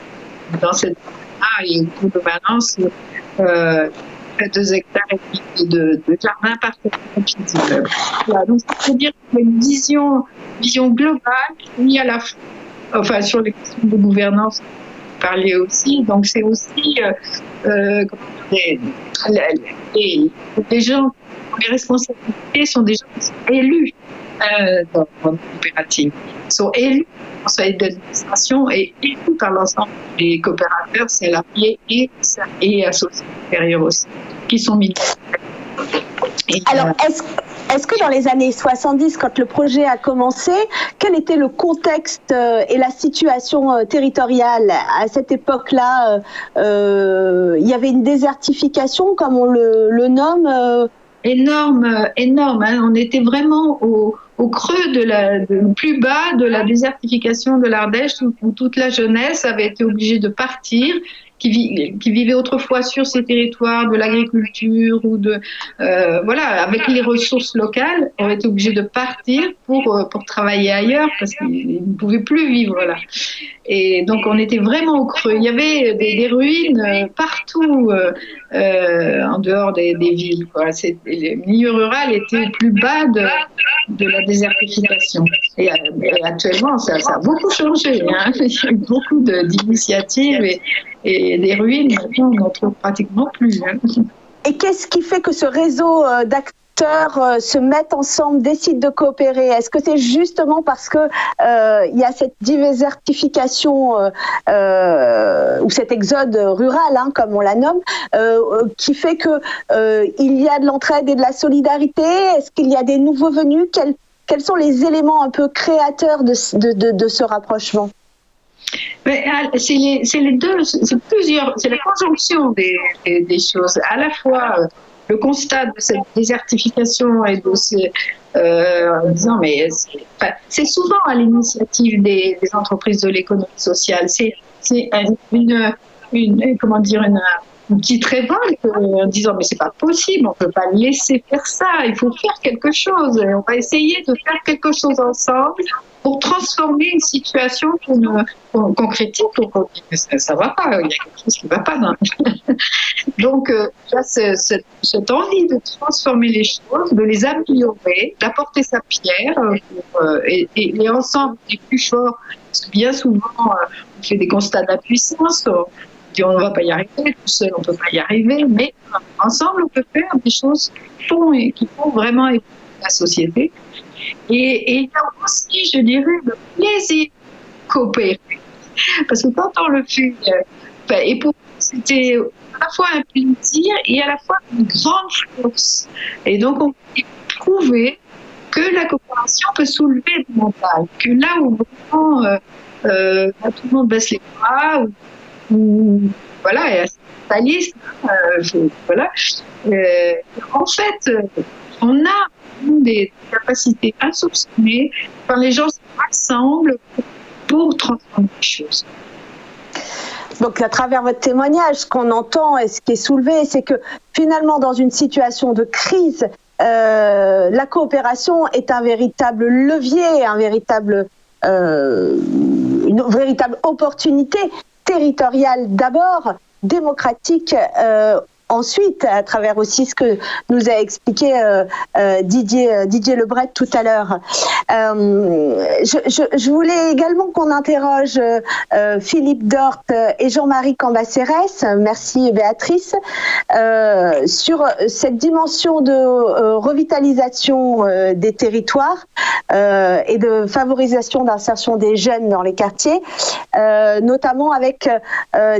dans cette zone-là et autour de Valence, 2 hectares et demi de jardins par immeubles. Voilà, donc ça veut dire qu'il y a une vision globale, mis à la fois, enfin sur les questions de gouvernance, parler aussi. Donc c'est aussi les gens, les responsabilités sont des gens qui sont élus dans la coopérative. Ils sont élus au conseil d'administration et élus par l'ensemble des coopérateurs, salariés et associés supérieurs aussi, qui sont mis. Alors, est-ce que dans les années 70, quand le projet a commencé, quel était le contexte et la situation territoriale à cette époque-là? Il y avait une désertification, comme on le nomme énorme. Hein. On était vraiment au creux de plus bas de la désertification de l'Ardèche, où toute la jeunesse avait été obligée de partir, qui vivaient autrefois sur ces territoires de l'agriculture ou avec les ressources locales, ont été obligés de partir pour travailler ailleurs parce qu'ils ne pouvaient plus vivre là. Et donc on était vraiment au creux. Il y avait des ruines partout en dehors des villes. Le milieu rural était au plus bas de la désertification. Et actuellement, ça a beaucoup changé. Hein. Il y a eu beaucoup d'initiatives et des ruines, maintenant, on n'en trouve pratiquement plus. Hein. Et qu'est-ce qui fait que ce réseau d'action acteurs se mettent ensemble, décident de coopérer? Est-ce que c'est justement parce que il y a cette désertification ou cet exode rural, hein, comme on la nomme, qui fait que il y a de l'entraide et de la solidarité? Est-ce qu'il y a des nouveaux venus? Quels sont les éléments un peu créateurs de ce rapprochement? Mais c'est les deux, c'est plusieurs, c'est la conjonction des choses. À la fois le constat de cette désertification et de en disant mais c'est souvent à l'initiative des entreprises de l'économie sociale. C'est une petite révolte en disant mais c'est pas possible, on peut pas laisser faire ça, il faut faire quelque chose, et on va essayer de faire quelque chose ensemble pour transformer une situation qu'on critique, qu'on dit mais ça va pas, il y a quelque chose qui va pas. Donc il y a cette envie de transformer les choses, de les améliorer, d'apporter sa pierre et ensemble on est plus fort, parce que bien souvent on fait des constats d'impuissance. On ne va pas y arriver, tout seul on ne peut pas y arriver, mais ensemble on peut faire des choses qui font vraiment évoluer la société. Et il y a aussi, je dirais, le plaisir de coopérer. Parce que quand on le fait, et pour nous, c'était à la fois un plaisir et à la fois une grande force. Et donc on peut prouver que la coopération peut soulever le mental, que là où vraiment tout le monde baisse les bras, voilà, et capitaliste, voilà. En fait, on a des capacités insoupçonnées quand les gens se rassemblent pour transformer les choses. Donc, à travers votre témoignage, ce qu'on entend et ce qui est soulevé, c'est que finalement, dans une situation de crise, la coopération est un véritable levier, une véritable opportunité territoriale d'abord, démocratique ensuite, à travers aussi ce que nous a expliqué Didier Lebret tout à l'heure. Je voulais également qu'on interroge Philippe Dort et Jean-Marie Cambacérès, merci Béatrice, sur cette dimension de revitalisation des territoires et de favorisation d'insertion des jeunes dans les quartiers, notamment avec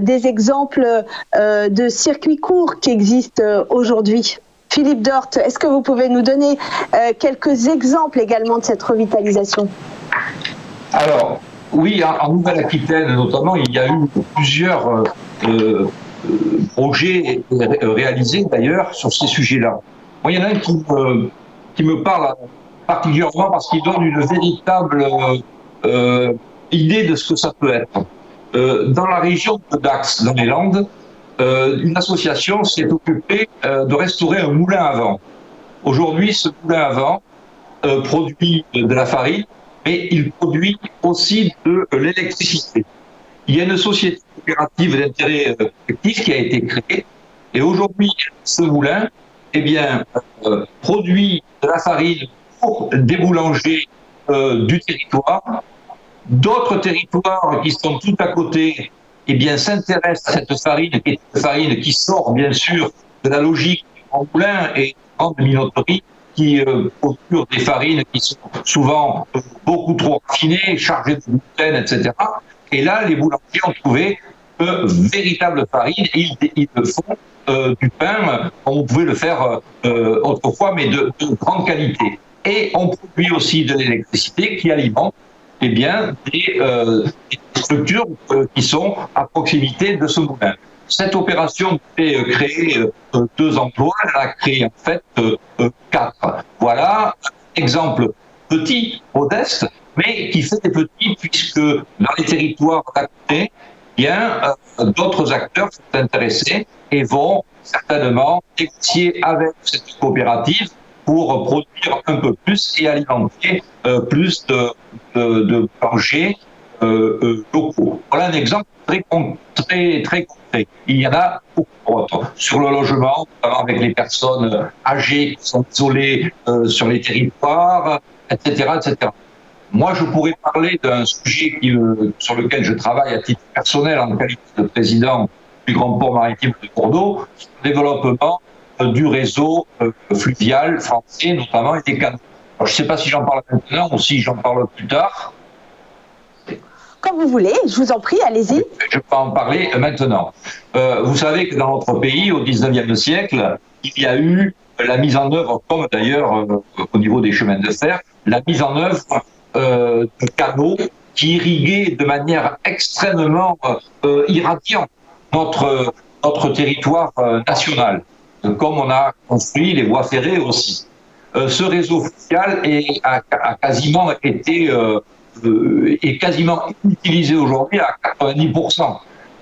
des exemples de circuits courts qui existent aujourd'hui. Philippe Dort, est-ce que vous pouvez nous donner quelques exemples également de cette revitalisation? Alors, oui, en Nouvelle-Aquitaine notamment, il y a eu plusieurs projets réalisés d'ailleurs sur ces sujets-là. Moi, il y en a un qui me parle particulièrement parce qu'il donne une véritable idée de ce que ça peut être. Dans la région de Dax, dans les Landes, une association s'est occupée de restaurer un moulin à vent. Aujourd'hui, ce moulin à vent produit de la farine, mais il produit aussi de l'électricité. Il y a une société coopérative d'intérêt collectif qui a été créée, et aujourd'hui, ce moulin, produit de la farine pour des boulangers du territoire. D'autres territoires qui sont tout à côté s'intéressent à cette farine, qui est une farine qui sort bien sûr de la logique en moulin et en minoterie, qui procure des farines qui sont souvent beaucoup trop raffinées, chargées de gluten, etc. Et là, les boulangers ont trouvé une véritable farine et ils font du pain, on pouvait le faire autrefois, mais de grande qualité. Et on produit aussi de l'électricité qui alimente des structures qui sont à proximité de ce moulin. Cette opération devait créer 2 emplois, elle a créé en fait 4. Voilà un exemple petit, modeste, mais qui fait des petits, puisque dans les territoires d'à côté, d'autres acteurs sont intéressés et vont certainement négocier avec cette coopérative pour produire un peu plus et alimenter plus de planchers locaux. Voilà un exemple très concret. Il y en a beaucoup d'autres. Sur le logement, notamment avec les personnes âgées qui sont isolées sur les territoires, etc., etc. Moi, je pourrais parler d'un sujet sur lequel je travaille à titre personnel en qualité de président du Grand Port Maritime de Bordeaux, le développement du réseau fluvial français, notamment, et des canaux. Alors, je ne sais pas si j'en parle maintenant ou si j'en parle plus tard. Comme vous voulez, je vous en prie, allez-y. Je peux en parler maintenant. Vous savez que dans notre pays, au XIXe siècle, il y a eu la mise en œuvre, comme d'ailleurs au niveau des chemins de fer, la mise en œuvre de canaux qui irriguaient de manière extrêmement irradiante notre territoire national, comme on a construit les voies ferrées aussi. Ce réseau fluvial a quasiment été est quasiment utilisé aujourd'hui à 90%.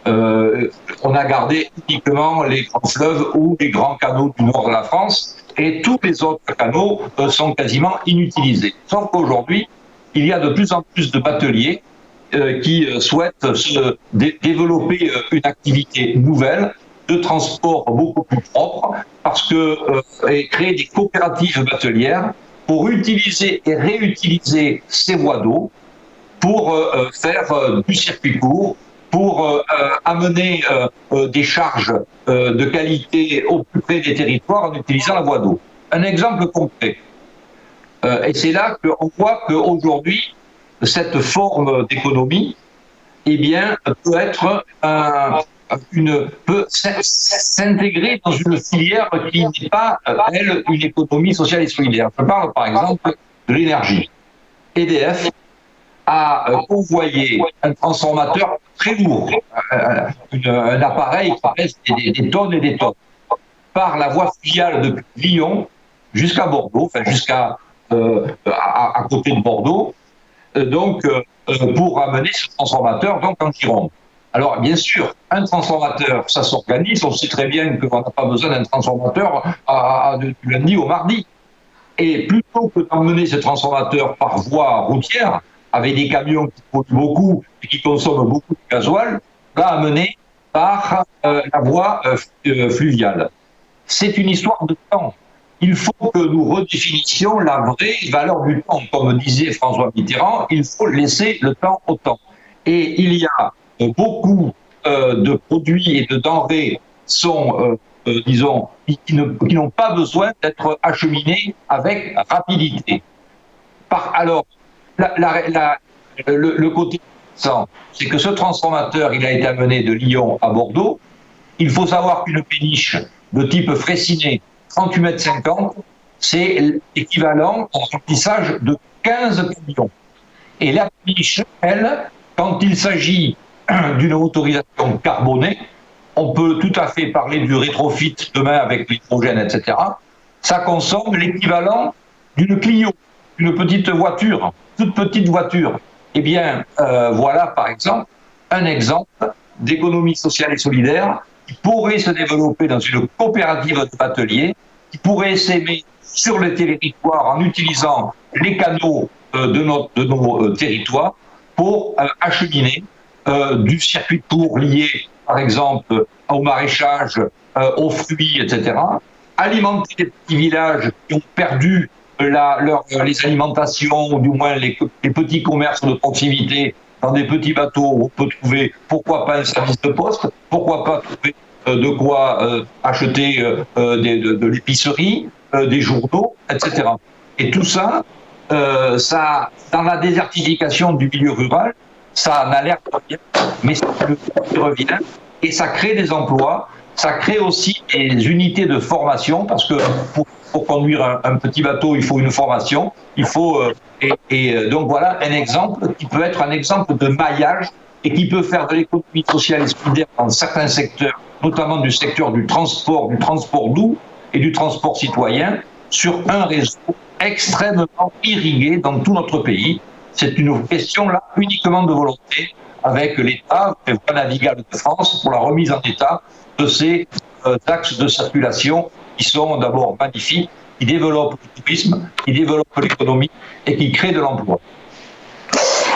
On a gardé uniquement les grands fleuves ou les grands canaux du nord de la France, et tous les autres canaux sont quasiment inutilisés. Sauf qu'aujourd'hui, il y a de plus en plus de bateliers qui souhaitent développer une activité nouvelle de transport beaucoup plus propre, parce que et créer des coopératives batelières pour utiliser et réutiliser ces voies d'eau pour faire du circuit court, pour amener des charges de qualité au plus près des territoires en utilisant la voie d'eau. Un exemple concret. Et c'est là qu'on voit qu'aujourd'hui, cette forme d'économie, eh bien, peut s'intégrer dans une filière qui n'est pas, elle, une économie sociale et solidaire. Je parle par exemple de l'énergie. EDF a convoyé un transformateur très lourd, un appareil qui pèse des tonnes et des tonnes, par la voie fluviale depuis Lyon jusqu'à Bordeaux, enfin jusqu'à à côté de Bordeaux, pour amener ce transformateur donc en Gironde. Alors, bien sûr, un transformateur, ça s'organise. On sait très bien qu'on n'a pas besoin d'un transformateur du lundi au mardi. Et plutôt que d'emmener ce transformateur par voie routière, avec des camions qui polluent beaucoup et qui consomment beaucoup de gasoil, on l'a amené par la voie fluviale. C'est une histoire de temps. Il faut que nous redéfinissions la vraie valeur du temps. Comme disait François Mitterrand, il faut laisser le temps au temps. Et il y a beaucoup de produits et de denrées sont, disons, qui n'ont pas besoin d'être acheminés avec rapidité. Alors, le côté intéressant, c'est que ce transformateur, il a été amené de Lyon à Bordeaux. Il faut savoir qu'une péniche de type Fraissinet, 38,50 m, c'est l'équivalent en remplissage de 15 camions. Et la péniche, elle, quand il s'agit d'une autorisation carbonée, on peut tout à fait parler du rétrofit demain avec l'hydrogène, etc. Ça consomme l'équivalent d'une Clio, une petite voiture, toute petite voiture. Eh bien, voilà par exemple un exemple d'économie sociale et solidaire qui pourrait se développer dans une coopérative de bateliers, qui pourrait s'aimer sur le territoire en utilisant les canaux de nos territoires pour acheminer du circuit court lié, par exemple, au maraîchage, aux fruits, etc., alimenter des petits villages qui ont perdu les alimentations, ou du moins les petits commerces de proximité, dans des petits bateaux où on peut trouver, pourquoi pas un service de poste, pourquoi pas trouver de quoi acheter de l'épicerie, des journaux, etc. Et tout ça, dans la désertification du milieu rural, ça n'alerte rien, mais ça revient et ça crée des emplois, ça crée aussi des unités de formation, parce que pour conduire un petit bateau, il faut une formation, il faut donc voilà un exemple qui peut être un exemple de maillage et qui peut faire de l'économie sociale et solidaire dans certains secteurs, notamment du secteur du transport doux et du transport citoyen, sur un réseau extrêmement irrigué dans tout notre pays. C'est une question là uniquement de volonté avec l'État, les voies navigables de France, pour la remise en état de ces axes de circulation qui sont d'abord magnifiques, qui développent le tourisme, qui développent l'économie et qui créent de l'emploi.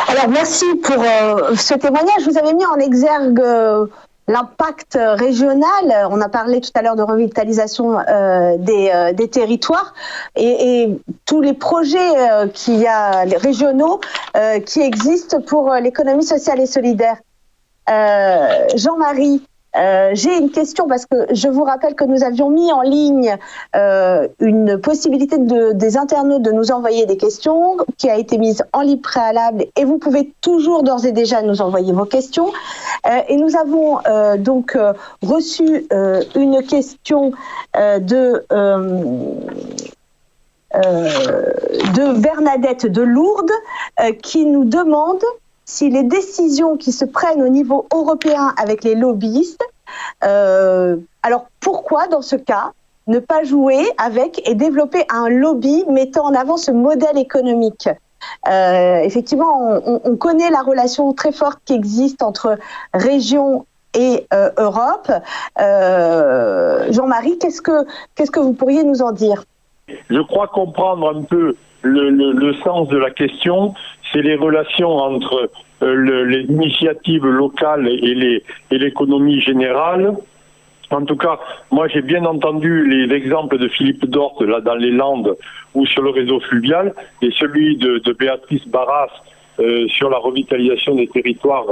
Alors merci pour ce témoignage. Vous avez mis en exergue l'impact régional. On a parlé tout à l'heure de revitalisation des territoires et tous les projets les régionaux qui existent pour l'économie sociale et solidaire. Jean-Marie, J'ai une question parce que je vous rappelle que nous avions mis en ligne une possibilité des internautes de nous envoyer des questions qui a été mise en libre préalable et vous pouvez toujours d'ores et déjà nous envoyer vos questions. Et nous avons donc reçu une question de Bernadette de Lourdes qui nous demande si les décisions qui se prennent au niveau européen avec les lobbyistes, alors pourquoi dans ce cas ne pas jouer avec et développer un lobby mettant en avant ce modèle économique? Effectivement, on connaît la relation très forte qui existe entre région et Europe. Jean-Marie, qu'est-ce que vous pourriez nous en dire? Je crois comprendre un peu le sens de la question. C'est les relations entre les initiatives locales et l'économie générale. En tout cas, moi j'ai bien entendu les exemples de Philippe Dorte là dans les Landes ou sur le réseau fluvial et celui de Béatrice Barras sur la revitalisation des territoires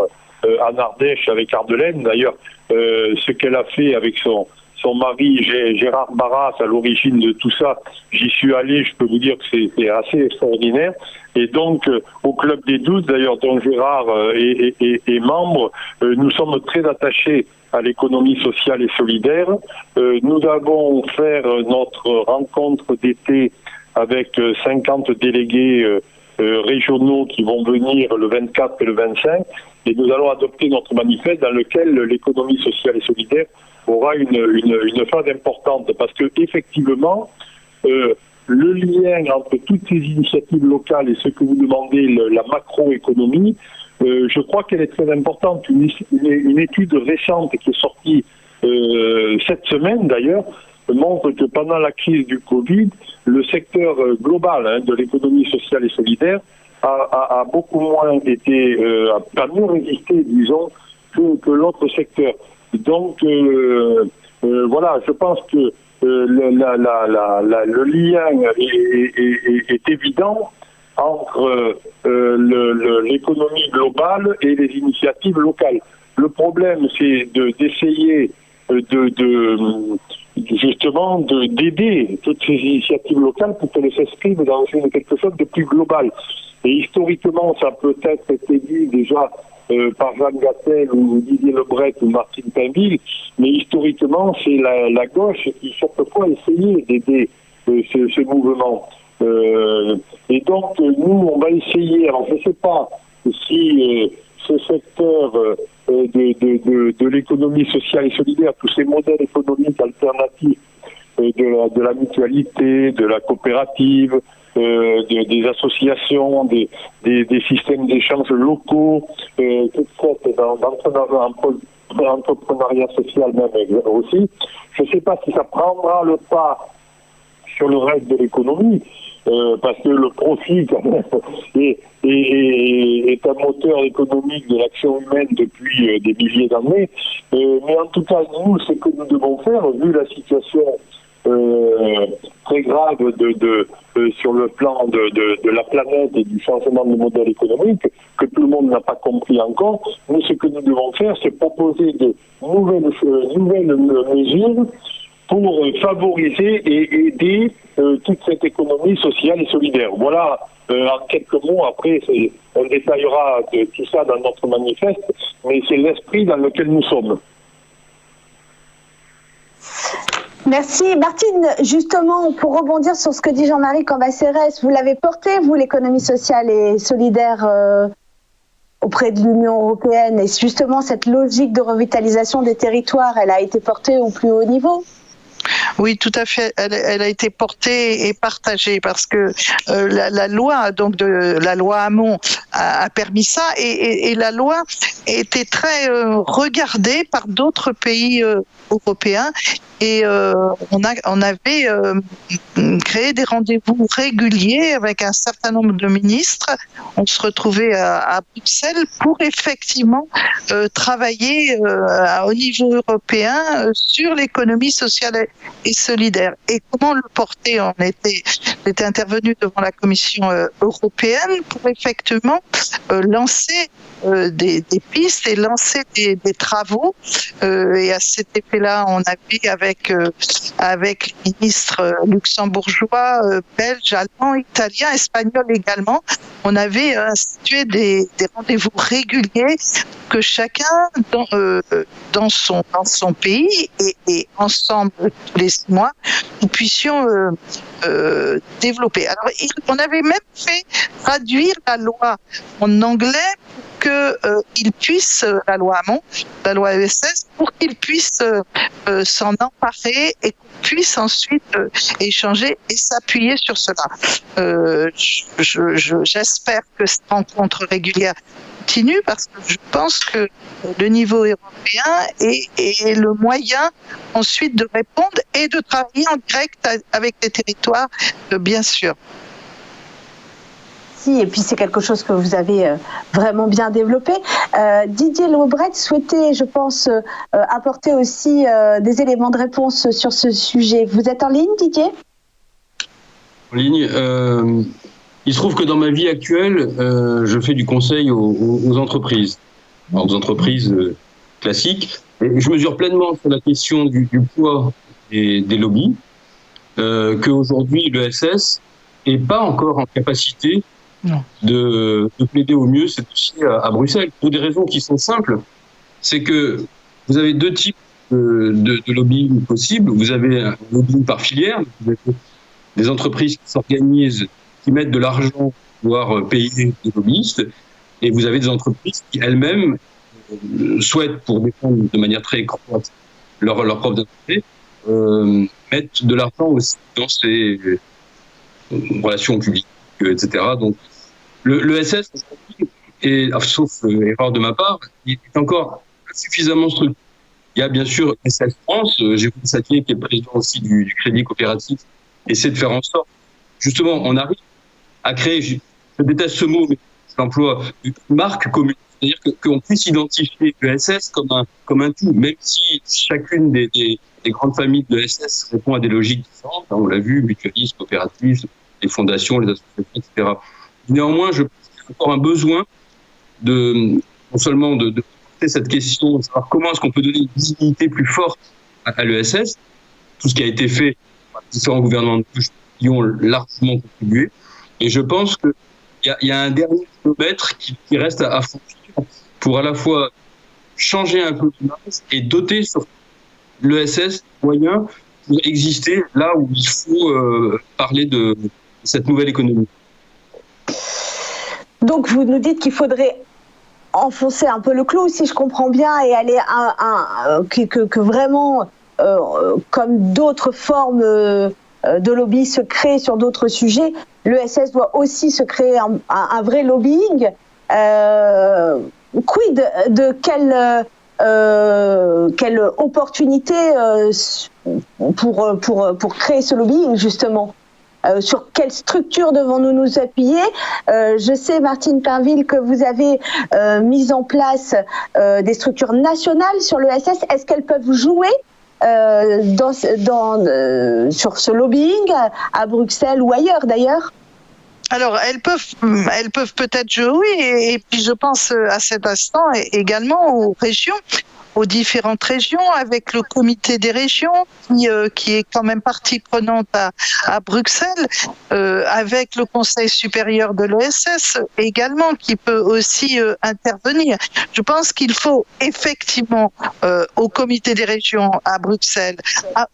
en Ardèche avec Ardeleine. D'ailleurs, ce qu'elle a fait avec son mari Gérard Barras à l'origine de tout ça, j'y suis allé, je peux vous dire que c'est assez extraordinaire. Et donc, au Club des 12, d'ailleurs, dont Gérard est membre, nous sommes très attachés à l'économie sociale et solidaire. Nous avons fait notre rencontre d'été avec 50 délégués régionaux qui vont venir le 24 et le 25. Et nous allons adopter notre manifeste dans lequel l'économie sociale et solidaire aura une phase importante parce que effectivement le lien entre toutes ces initiatives locales et ce que vous demandez, la macroéconomie, je crois qu'elle est très importante. Une étude récente qui est sortie cette semaine d'ailleurs montre que pendant la crise du Covid, le secteur global de l'économie sociale et solidaire a beaucoup moins été, a mieux résisté, disons, que l'autre secteur. Donc, voilà, je pense que le lien est évident entre l'économie globale et les initiatives locales. Le problème, c'est d'essayer justement d'aider toutes ces initiatives locales pour qu'elles s'inscrivent dans quelque chose de plus global. Et historiquement, ça peut être été dit déjà par Jean Gattel ou Didier Lebret ou Martine Pinville, mais historiquement, c'est la gauche qui, chaque fois, essayait d'aider ce mouvement. Et donc, nous, on va essayer, alors je ne sais pas si ce secteur de l'économie sociale et solidaire, tous ces modèles économiques alternatifs de la mutualité, de la coopérative, des associations, des systèmes d'échange locaux, toute sorte d'entrepreneuriat social même aussi. Je ne sais pas si ça prendra le pas sur le reste de l'économie, parce que le profit quand même est un moteur économique de l'action humaine depuis des milliers d'années. Mais en tout cas, nous, ce que nous devons faire, vu la situation très grave sur le plan de la planète et du changement de modèle économique, que tout le monde n'a pas compris encore, nous, ce que nous devons faire, c'est proposer de nouvelles mesures pour favoriser et aider toute cette économie sociale et solidaire. Voilà, en quelques mots, après, on détaillera tout ça dans notre manifeste, mais c'est l'esprit dans lequel nous sommes. Merci. Martine, justement, pour rebondir sur ce que dit Jean-Marie Cambacérès, vous l'avez porté, vous, l'économie sociale et solidaire auprès de l'Union européenne, et justement, cette logique de revitalisation des territoires, elle a été portée au plus haut niveau? Oui, tout à fait. Elle a été portée et partagée parce que la loi, donc la loi Hamon, a permis ça et la loi était très regardée par d'autres pays européens. Et on avait créé des rendez-vous réguliers avec un certain nombre de ministres. On se retrouvait à Bruxelles pour effectivement travailler au niveau européen sur l'économie sociale et solidaire. Et comment le porter? On était intervenu devant la Commission européenne pour effectivement lancer des pistes et lancer des travaux. Et à cet effet-là, on avait avec les ministres luxembourgeois, belges, allemands, italiens, espagnols également, on avait institué des rendez-vous réguliers que chacun dans son pays et ensemble tous les 6 mois, nous puissions développer. Alors, on avait même fait traduire la loi en anglais qu'il puisse, la loi Hamon, la loi ESS, pour qu'il puisse s'en emparer et qu'on puisse ensuite échanger et s'appuyer sur cela. J'espère que cette rencontre régulière continue parce que je pense que le niveau européen est le moyen ensuite de répondre et de travailler en direct avec les territoires, bien sûr. Et puis c'est quelque chose que vous avez vraiment bien développé. Didier Lebret souhaitait, je pense, apporter aussi des éléments de réponse sur ce sujet. Vous êtes en ligne, Didier ? En ligne. Il se trouve que dans ma vie actuelle, je fais du conseil aux entreprises, aux entreprises classiques. Et je mesure pleinement sur la question du poids des lobbies qu'aujourd'hui l'ESS n'est pas encore en capacité de plaider au mieux ces dossiers à Bruxelles, pour des raisons qui sont simples. C'est que vous avez 2 types de lobbying possibles. Vous avez un lobbying par filière, vous avez des entreprises qui s'organisent, qui mettent de l'argent pour pouvoir payer des lobbyistes, et vous avez des entreprises qui elles-mêmes souhaitent, pour défendre de manière très croissante leur propre intérêt, mettre de l'argent aussi dans ces relations publiques, etc. Donc, le SS, et sauf erreur de ma part, il est encore suffisamment structuré. Il y a bien sûr SS France, j'ai constaté qui est le président aussi du Crédit Coopératif, essaie de faire en sorte, justement, on arrive à créer, je déteste ce mot, mais je l'emploie, une marque commune. C'est-à-dire qu'on puisse identifier l'ESS comme un tout, même si chacune des grandes familles de l'ESS répond à des logiques différentes. On l'a vu, mutualistes, coopératives, les fondations, les associations, etc. Néanmoins, je pense qu'il y a encore un besoin non seulement de porter cette question, de savoir comment est-ce qu'on peut donner une visibilité plus forte à l'ESS, tout ce qui a été fait par différents gouvernements qui ont largement contribué. Et je pense qu'il y a un dernier kilomètre qui reste à franchir pour à la fois changer un peu l'image et doter sur l'ESS moyens pour exister là où il faut parler de cette nouvelle économie. Donc vous nous dites qu'il faudrait enfoncer un peu le clou, si je comprends bien, et aller que vraiment, comme d'autres formes de lobby se créent sur d'autres sujets, l'ESS doit aussi se créer un vrai lobbying. Quid de quelle opportunité pour créer ce lobbying, justement? Sur quelle structure devons-nous nous appuyer? Je sais, Martine Pinville, que vous avez mis en place des structures nationales sur l'ESS. Est-ce qu'elles peuvent jouer sur ce lobbying à Bruxelles ou ailleurs d'ailleurs? Alors, elles peuvent peut-être jouer, et puis je pense à cet instant également aux régions, aux différentes régions, avec le comité des régions qui est quand même partie prenante à Bruxelles, avec le Conseil supérieur de l'ESS également qui peut aussi intervenir. Je pense qu'il faut effectivement au comité des régions à Bruxelles,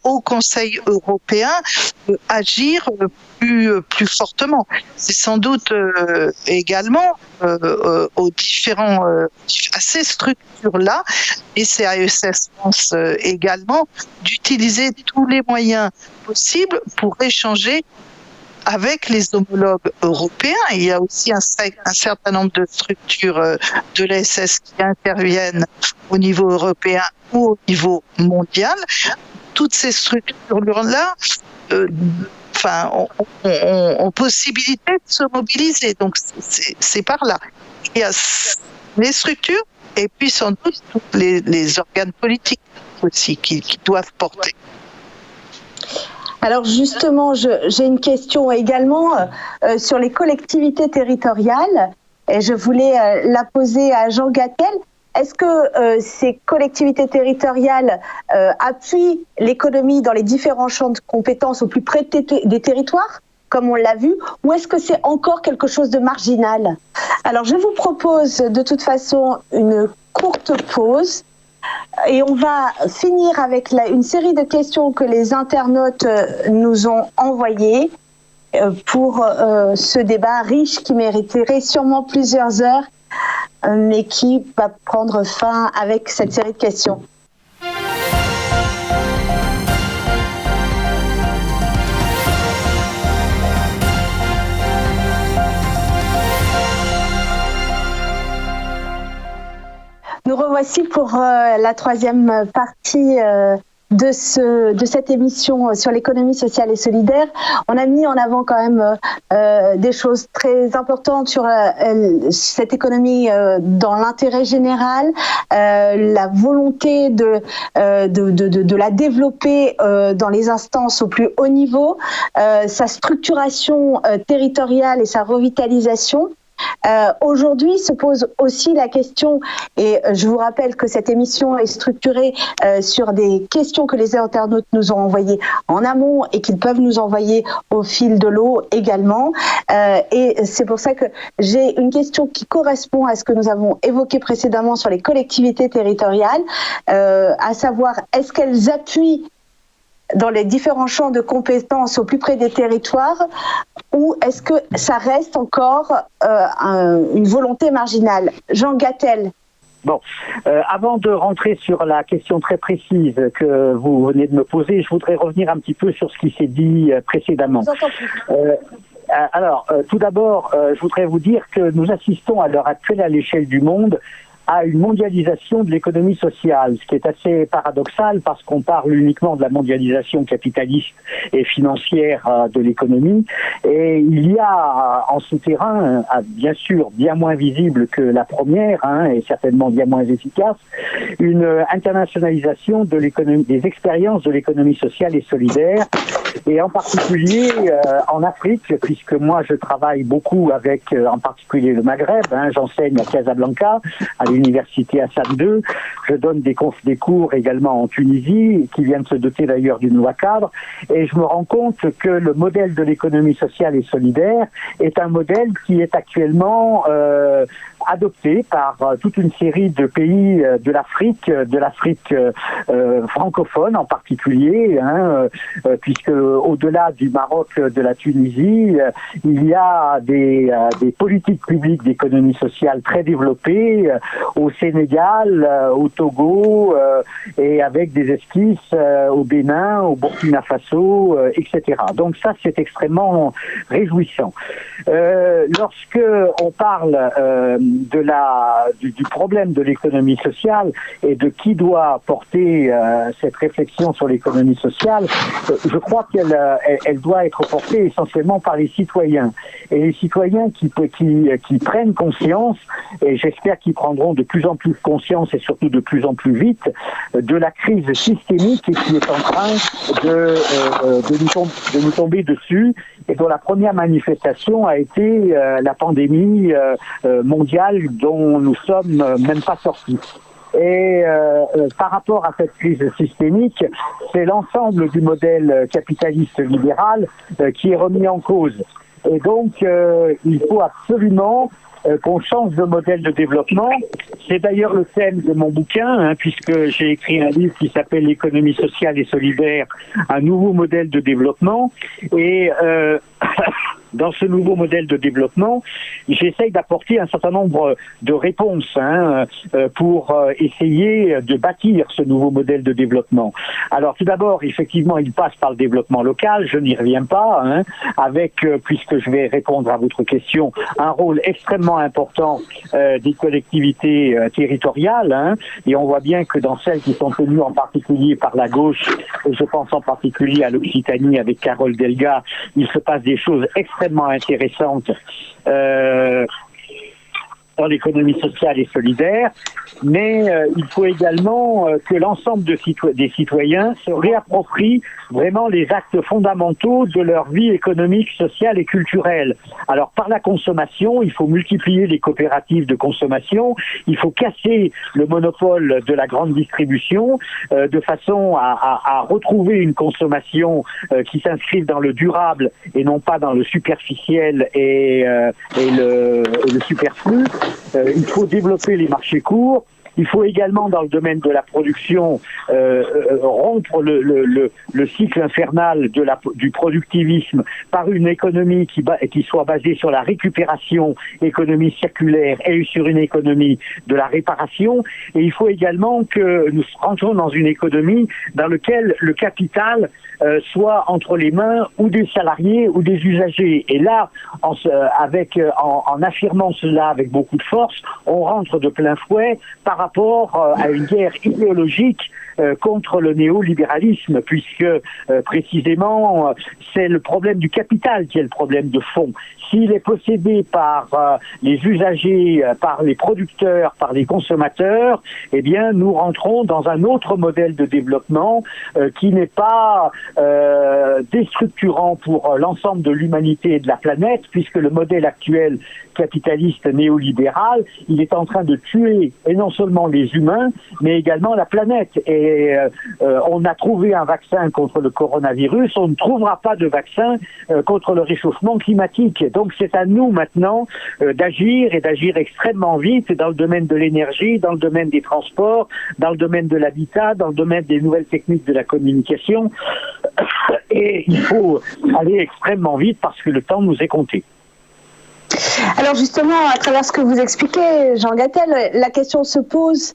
au Conseil européen, agir plus fortement. C'est sans doute également aux à ces structures-là, et c'est à ESS France également, d'utiliser tous les moyens possibles pour échanger avec les homologues européens. Il y a aussi un certain nombre de structures de l'ESS qui interviennent au niveau européen ou au niveau mondial. Toutes ces structures-là ont possibilité de se mobiliser. Donc, c'est par là. Il y a les structures et puis sans doute tous les organes politiques aussi qui doivent porter. Alors justement, j'ai une question également sur les collectivités territoriales. et je voulais la poser à Jean Gattel. Est-ce que ces collectivités territoriales appuient l'économie dans les différents champs de compétences au plus près des territoires, comme on l'a vu, ou est-ce que c'est encore quelque chose de marginal? Alors, je vous propose de toute façon une courte pause et on va finir avec une série de questions que les internautes nous ont envoyées pour ce débat riche qui mériterait sûrement plusieurs heures, mais qui va prendre fin avec cette série de questions. Nous revoici pour la troisième partie de cette émission sur l'économie sociale et solidaire. On a mis en avant quand même des choses très importantes sur cette économie dans l'intérêt général, la volonté de la développer dans les instances au plus haut niveau, sa structuration territoriale et sa revitalisation. Aujourd'hui se pose aussi la question, et je vous rappelle que cette émission est structurée sur des questions que les internautes nous ont envoyées en amont et qu'ils peuvent nous envoyer au fil de l'eau également. Et c'est pour ça que j'ai une question qui correspond à ce que nous avons évoqué précédemment sur les collectivités territoriales, à savoir est-ce qu'elles appuient dans les différents champs de compétences au plus près des territoires, ou est-ce que ça reste encore une volonté marginale? Jean Gattel. Bon, avant de rentrer sur la question très précise que vous venez de me poser, je voudrais revenir un petit peu sur ce qui s'est dit précédemment. Alors, tout d'abord, je voudrais vous dire que nous assistons à l'heure actuelle à l'échelle du monde à une mondialisation de l'économie sociale, ce qui est assez paradoxal parce qu'on parle uniquement de la mondialisation capitaliste et financière de l'économie, et il y a en souterrain, bien sûr bien moins visible que la première, et certainement bien moins efficace, une internationalisation de l'économie, des expériences de l'économie sociale et solidaire, et en particulier en Afrique, puisque moi je travaille beaucoup avec en particulier le Maghreb, j'enseigne à Casablanca, à l'université Hassan II, je donne des cours également en Tunisie, qui viennent se doter d'ailleurs d'une loi cadre, et je me rends compte que le modèle de l'économie sociale et solidaire est un modèle qui est actuellement adopté par toute une série de pays de l'Afrique francophone en particulier, puisque au-delà du Maroc, de la Tunisie, il y a des politiques publiques d'économie sociale très développées au Sénégal, au Togo, et avec des esquisses au Bénin, au Burkina Faso, etc. Donc ça, c'est extrêmement réjouissant. Lorsque on parle du problème de l'économie sociale et de qui doit porter cette réflexion sur l'économie sociale, je crois qu'elle doit être portée essentiellement par les citoyens. Et les citoyens qui prennent conscience, et j'espère qu'ils prendront de plus en plus conscience et surtout de plus en plus vite, de la crise systémique qui est en train de nous tomber dessus, et dont la première manifestation a été la pandémie mondiale dont nous sommes même pas sortis. Et par rapport à cette crise systémique, c'est l'ensemble du modèle capitaliste libéral qui est remis en cause. Et donc, il faut absolument qu'on change de modèle de développement. C'est d'ailleurs le thème de mon bouquin, puisque j'ai écrit un livre qui s'appelle L'économie sociale et solidaire, un nouveau modèle de développement. Et dans ce nouveau modèle de développement, j'essaye d'apporter un certain nombre de réponses pour essayer de bâtir ce nouveau modèle de développement. Alors tout d'abord, effectivement, il passe par le développement local, je n'y reviens pas, avec, puisque je vais répondre à votre question, un rôle extrêmement important des collectivités territoriales, et on voit bien que dans celles qui sont tenues en particulier par la gauche, et je pense en particulier à l'Occitanie avec Carole Delga, il se passe des choses extrêmement intéressantes dans l'économie sociale et solidaire, mais il faut également que l'ensemble des citoyens se réapproprient vraiment les actes fondamentaux de leur vie économique, sociale et culturelle. Alors par la consommation, il faut multiplier les coopératives de consommation, il faut casser le monopole de la grande distribution de façon à retrouver une consommation qui s'inscrive dans le durable et non pas dans le superficiel et le superflu. Il faut développer les marchés courts. Il faut également, dans le domaine de la production, rompre le cycle infernal du productivisme par une économie qui soit basée sur la récupération, économie circulaire, et sur une économie de la réparation. Et il faut également que nous rentrions dans une économie dans laquelle le capital soit entre les mains ou des salariés ou des usagers. Et là, en affirmant cela avec beaucoup de force, on rentre de plein fouet par rapport à une guerre idéologique contre le néolibéralisme, puisque précisément c'est le problème du capital qui est le problème de fond. S'il est possédé par les usagers, par les producteurs, par les consommateurs, eh bien nous rentrons dans un autre modèle de développement qui n'est pas déstructurant pour l'ensemble de l'humanité et de la planète, puisque le modèle actuel capitaliste néolibéral, il est en train de tuer, et non seulement les humains, mais également la planète. Et on a trouvé un vaccin contre le coronavirus, on ne trouvera pas de vaccin contre le réchauffement climatique. Donc c'est à nous maintenant d'agir, et d'agir extrêmement vite dans le domaine de l'énergie, dans le domaine des transports, dans le domaine de l'habitat, dans le domaine des nouvelles techniques de la communication. Et il faut aller extrêmement vite parce que le temps nous est compté. Alors justement, à travers ce que vous expliquez, Jean Gattel, la question se pose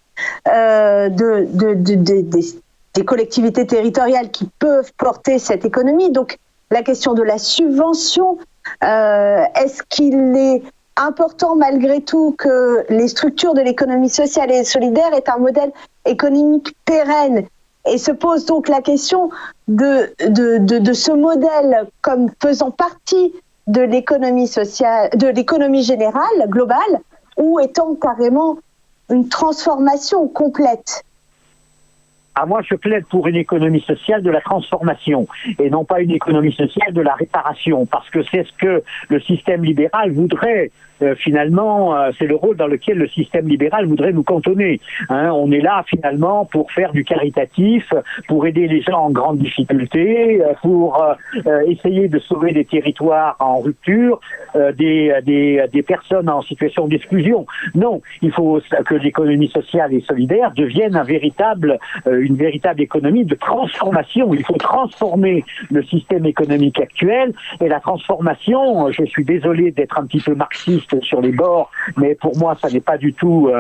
des collectivités territoriales qui peuvent porter cette économie. Donc la question de la subvention, est-ce qu'il est important malgré tout que les structures de l'économie sociale et solidaire aient un modèle économique pérenne? Et se pose donc la question de ce modèle comme faisant partie de l'économie sociale, de l'économie générale, globale, ou étant carrément une transformation complète? Moi, je plaide pour une économie sociale de la transformation et non pas une économie sociale de la réparation, parce que c'est ce que le système libéral voudrait. Finalement, c'est le rôle dans lequel le système libéral voudrait nous cantonner. On est là finalement pour faire du caritatif, pour aider les gens en grande difficulté, pour essayer de sauver des territoires en rupture, des personnes en situation d'exclusion. Non, il faut que l'économie sociale et solidaire devienne une véritable économie de transformation. Il faut transformer le système économique actuel, et la transformation, je suis désolé d'être un petit peu marxiste sur les bords, mais pour moi ça n'est pas du tout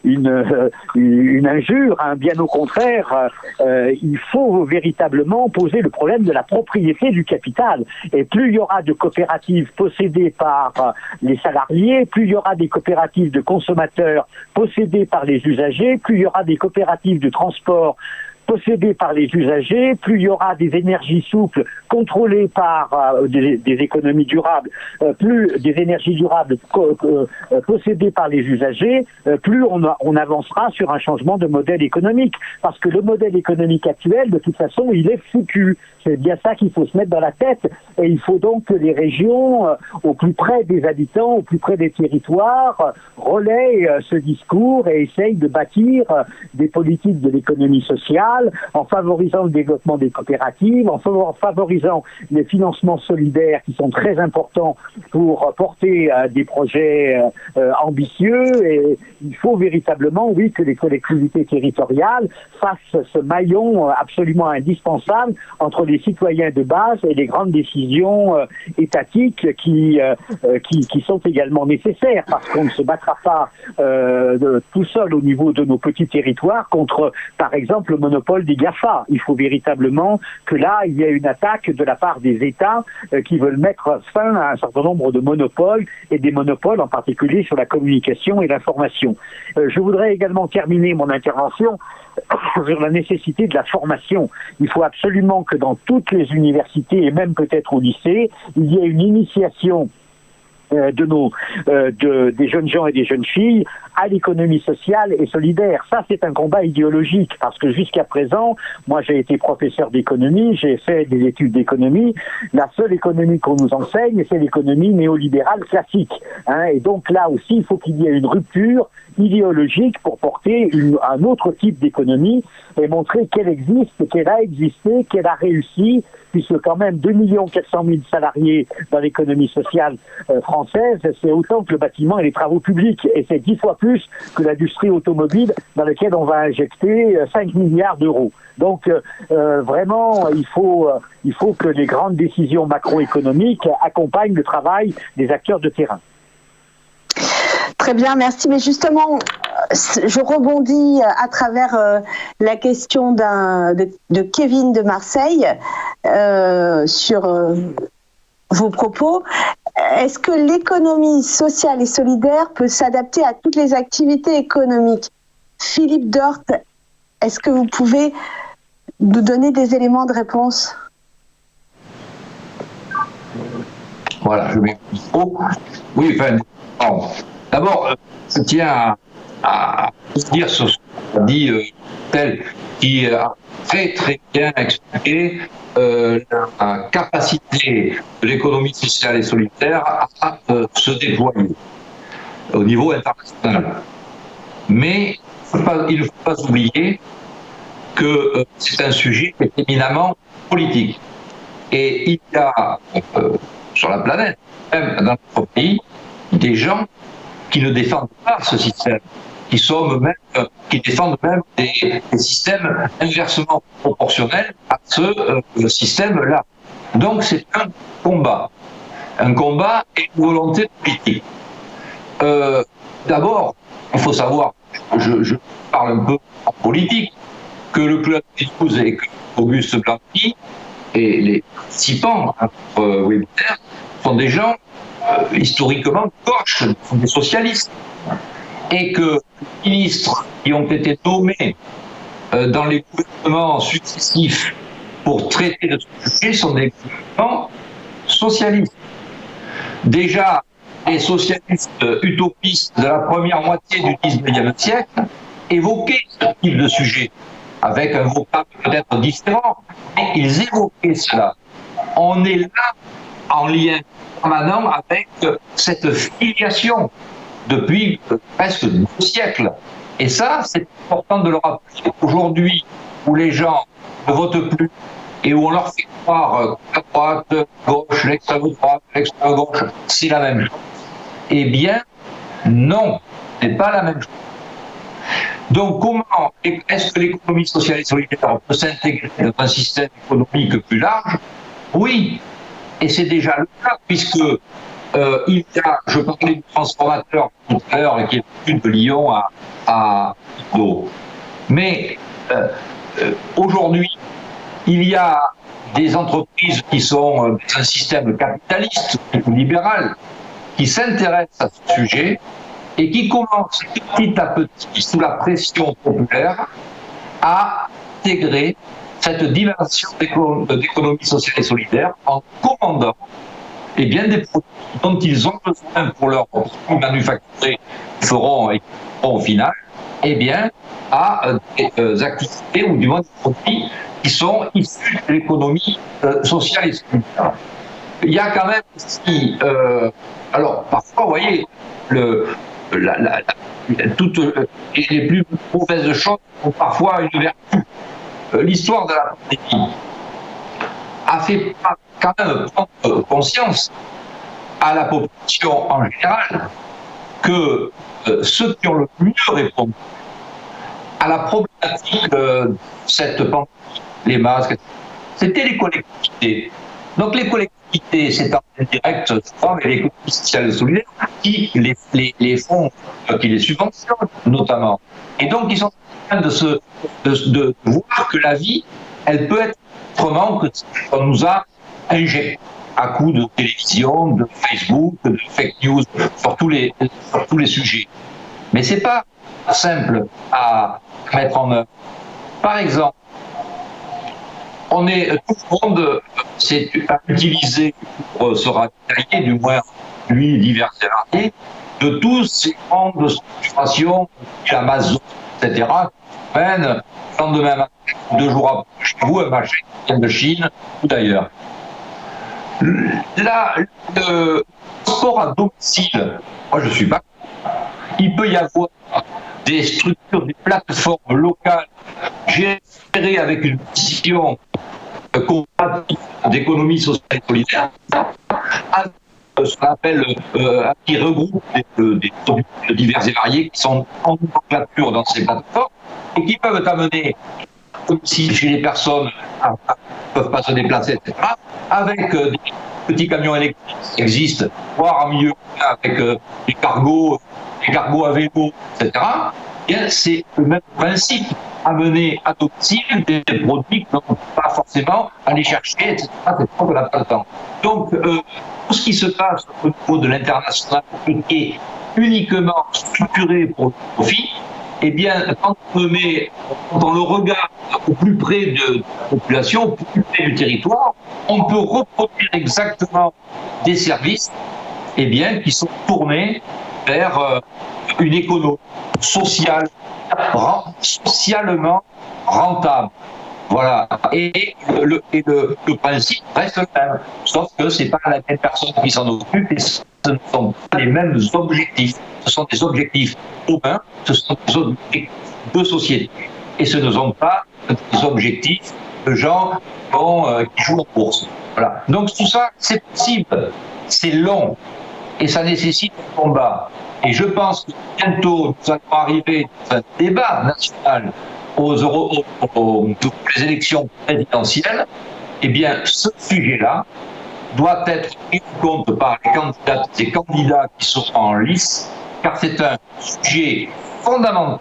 une injure, bien au contraire. Il faut véritablement poser le problème de la propriété du capital, et plus il y aura de coopératives possédées par les salariés, plus il y aura des coopératives de consommateurs possédées par les usagers, plus il y aura des coopératives de transport possédées par les usagers, plus il y aura des énergies souples contrôlées par des économies durables, plus des énergies durables possédées par les usagers, plus on avancera sur un changement de modèle économique. Parce que le modèle économique actuel, de toute façon, il est foutu. C'est bien ça qu'il faut se mettre dans la tête. Et il faut donc que les régions, au plus près des habitants, au plus près des territoires, relaient ce discours et essayent de bâtir des politiques de l'économie sociale en favorisant le développement des coopératives, en favorisant les financements solidaires qui sont très importants pour porter des projets ambitieux. Et il faut véritablement, oui, que les collectivités territoriales fassent ce maillon absolument indispensable entre les citoyens de base et les grandes décisions étatiques qui sont également nécessaires, parce qu'on ne se battra pas tout seul au niveau de nos petits territoires contre, par exemple, le monopole des GAFA. Il faut véritablement que là, il y ait une attaque de la part des États qui veulent mettre fin à un certain nombre de monopoles, et des monopoles en particulier sur la communication et l'information. Je voudrais également terminer mon intervention sur la nécessité de la formation. Il faut absolument que dans toutes les universités, et même peut-être au lycée, il y ait une initiation des jeunes gens et des jeunes filles à l'économie sociale et solidaire. Ça, c'est un combat idéologique, parce que jusqu'à présent, moi j'ai été professeur d'économie, j'ai fait des études d'économie. La seule économie qu'on nous enseigne, c'est l'économie néolibérale classique. Et donc là aussi, il faut qu'il y ait une rupture idéologique pour porter un autre type d'économie et montrer qu'elle existe, qu'elle a existé, qu'elle a réussi, puisque quand même 2 400 000 salariés dans l'économie sociale française, c'est autant que le bâtiment et les travaux publics, et c'est 10 fois plus que l'industrie automobile dans laquelle on va injecter 5 milliards d'euros. Donc vraiment, il faut que les grandes décisions macroéconomiques accompagnent le travail des acteurs de terrain. Très bien, merci. Mais justement, je rebondis à travers la question de Kevin de Marseille sur vos propos. Est-ce que l'économie sociale et solidaire peut s'adapter à toutes les activités économiques? Philippe Dort, est-ce que vous pouvez nous donner des éléments de réponse? Voilà, je mets le micro. Oui, enfin, bon. D'abord, je tiens à dire ce que dit Tel, qui a très très bien expliqué la capacité de l'économie sociale et solidaire à se déployer au niveau international. Mais il ne faut pas oublier que c'est un sujet qui est éminemment politique. Et il y a sur la planète, même dans notre pays, des gens qui ne défendent pas ce système, qui défendent même des systèmes inversement proportionnels à ce système-là. Donc c'est un combat et une volonté politique. D'abord, il faut savoir, je parle un peu en politique, que le Club des 12 et que Auguste Blanqui et les participants à notre webinaire sont des gens historiquement de gauche, des socialistes, et que les ministres qui ont été nommés dans les gouvernements successifs pour traiter de ce sujet sont des gouvernements socialistes. Déjà, les socialistes utopistes de la première moitié du XIXe siècle évoquaient ce type de sujet, avec un vocable peut-être différent, mais ils évoquaient cela. On est là en lien permanent avec cette filiation depuis presque 2 siècles. Et ça, c'est important de le rappeler. Aujourd'hui, où les gens ne votent plus et où on leur fait croire que la droite, la gauche, l'extrême droite, l'extrême gauche, c'est la même chose. Eh bien, non, ce n'est pas la même chose. Donc, comment est-ce que l'économie sociale et solidaire peut s'intégrer dans un système économique plus large? Oui, et c'est déjà le cas, puisque il y a, je parlais du transformateur tout à l'heure, qui est venu de Lyon à Bordeaux. Mais aujourd'hui, il y a des entreprises qui sont dans un système capitaliste ou libéral, qui s'intéressent à ce sujet et qui commencent petit à petit, sous la pression populaire, à intégrer cette dimension d'économie sociale et solidaire en commandant des produits dont ils ont besoin pour leur produits manufacturés, feront au final, à des activités ou du moins des produits qui sont issus de l'économie sociale et solidaire. Il y a quand même aussi, alors parfois, vous voyez, toutes les plus mauvaises choses ont parfois une vertu. L'histoire de la pandémie a fait quand même prendre conscience à la population en général que ceux qui ont le mieux répondu à la problématique de cette pandémie, les masques, c'était les collectivités. Donc les collectivités, c'est en direct souvent, mais l'économie sociale et solidaire qui les font, qui les subventionnent notamment. Et donc ils sont en train de voir que la vie, elle peut être autrement que ce qu'on nous a injecté à coups de télévision, de Facebook, de fake news, sur tous les sujets. Mais c'est pas simple à mettre en œuvre. Par exemple, tout le monde s'est utilisé pour se ravitailler, du moins produits divers et variés, de tous ces grandes structurations, Amazon, etc., qui prennent le lendemain matin, 2 jours après chez vous, un machin qui vient de Chine ou d'ailleurs. Là, le transport à domicile, moi je suis pas. Il peut y avoir des structures, des plateformes locales gérées avec une vision d'économie sociale et solidaire, ce qu'on appelle, qui regroupe des produits divers et variés qui sont en nomenclature dans ces plateformes et qui peuvent amener, comme si chez les personnes ne peuvent pas se déplacer, etc., avec des petits camions électriques qui existent, voire en milieu avec des cargos à vélo, etc. Bien, c'est le même principe, amener à domicile des produits qu'on ne peut pas forcément aller chercher, etc. C'est pas qu'on n'a pas le temps. Donc, tout ce qui se passe au niveau de l'international et qui est uniquement structuré pour le profit, eh bien, quand on le regarde au plus près de la population, au plus près du territoire, on peut reproduire exactement des services, eh bien, qui sont tournés vers une économie sociale, socialement rentable. Voilà. Et le principe reste le même. Sauf que ce n'est pas la même personne qui s'en occupe et ce ne sont pas les mêmes objectifs. Ce sont des objectifs communs, ce sont des objectifs de société. Et ce ne sont pas des objectifs de gens qui jouent en course. Voilà. Donc tout ça, c'est possible. C'est long. Et ça nécessite un combat. Et je pense que bientôt, nous allons arriver dans un débat national aux les élections présidentielles. Eh bien, ce sujet-là doit être pris en compte par les candidates et candidats qui sont en lice, car c'est un sujet fondamental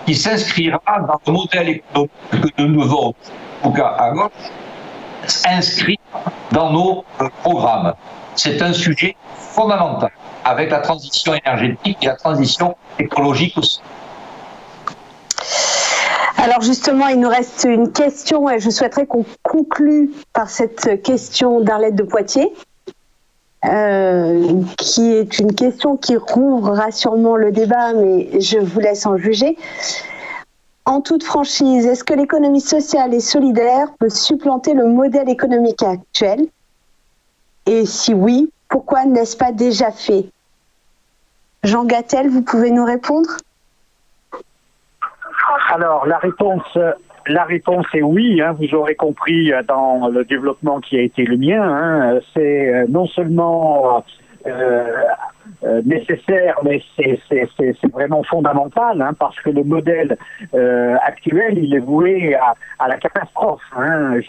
qui s'inscrira dans le modèle économique que nous devons, en tout cas à gauche, inscrire dans nos programmes. C'est un sujet fondamental, avec la transition énergétique et la transition écologique aussi. Alors justement, il nous reste une question et je souhaiterais qu'on conclue par cette question d'Arlette de Poitiers, qui est une question qui rouvrira sûrement le débat, mais je vous laisse en juger. En toute franchise, est-ce que l'économie sociale et solidaire peut supplanter le modèle économique actuel? Et si oui, pourquoi n'est-ce pas déjà fait? Jean Gattel, vous pouvez nous répondre? Alors, la réponse est oui, hein, vous aurez compris dans le développement qui a été le mien. Hein, c'est non seulement nécessaire, mais c'est vraiment fondamental, hein, parce que le modèle actuel, il est voué à la catastrophe. Hein,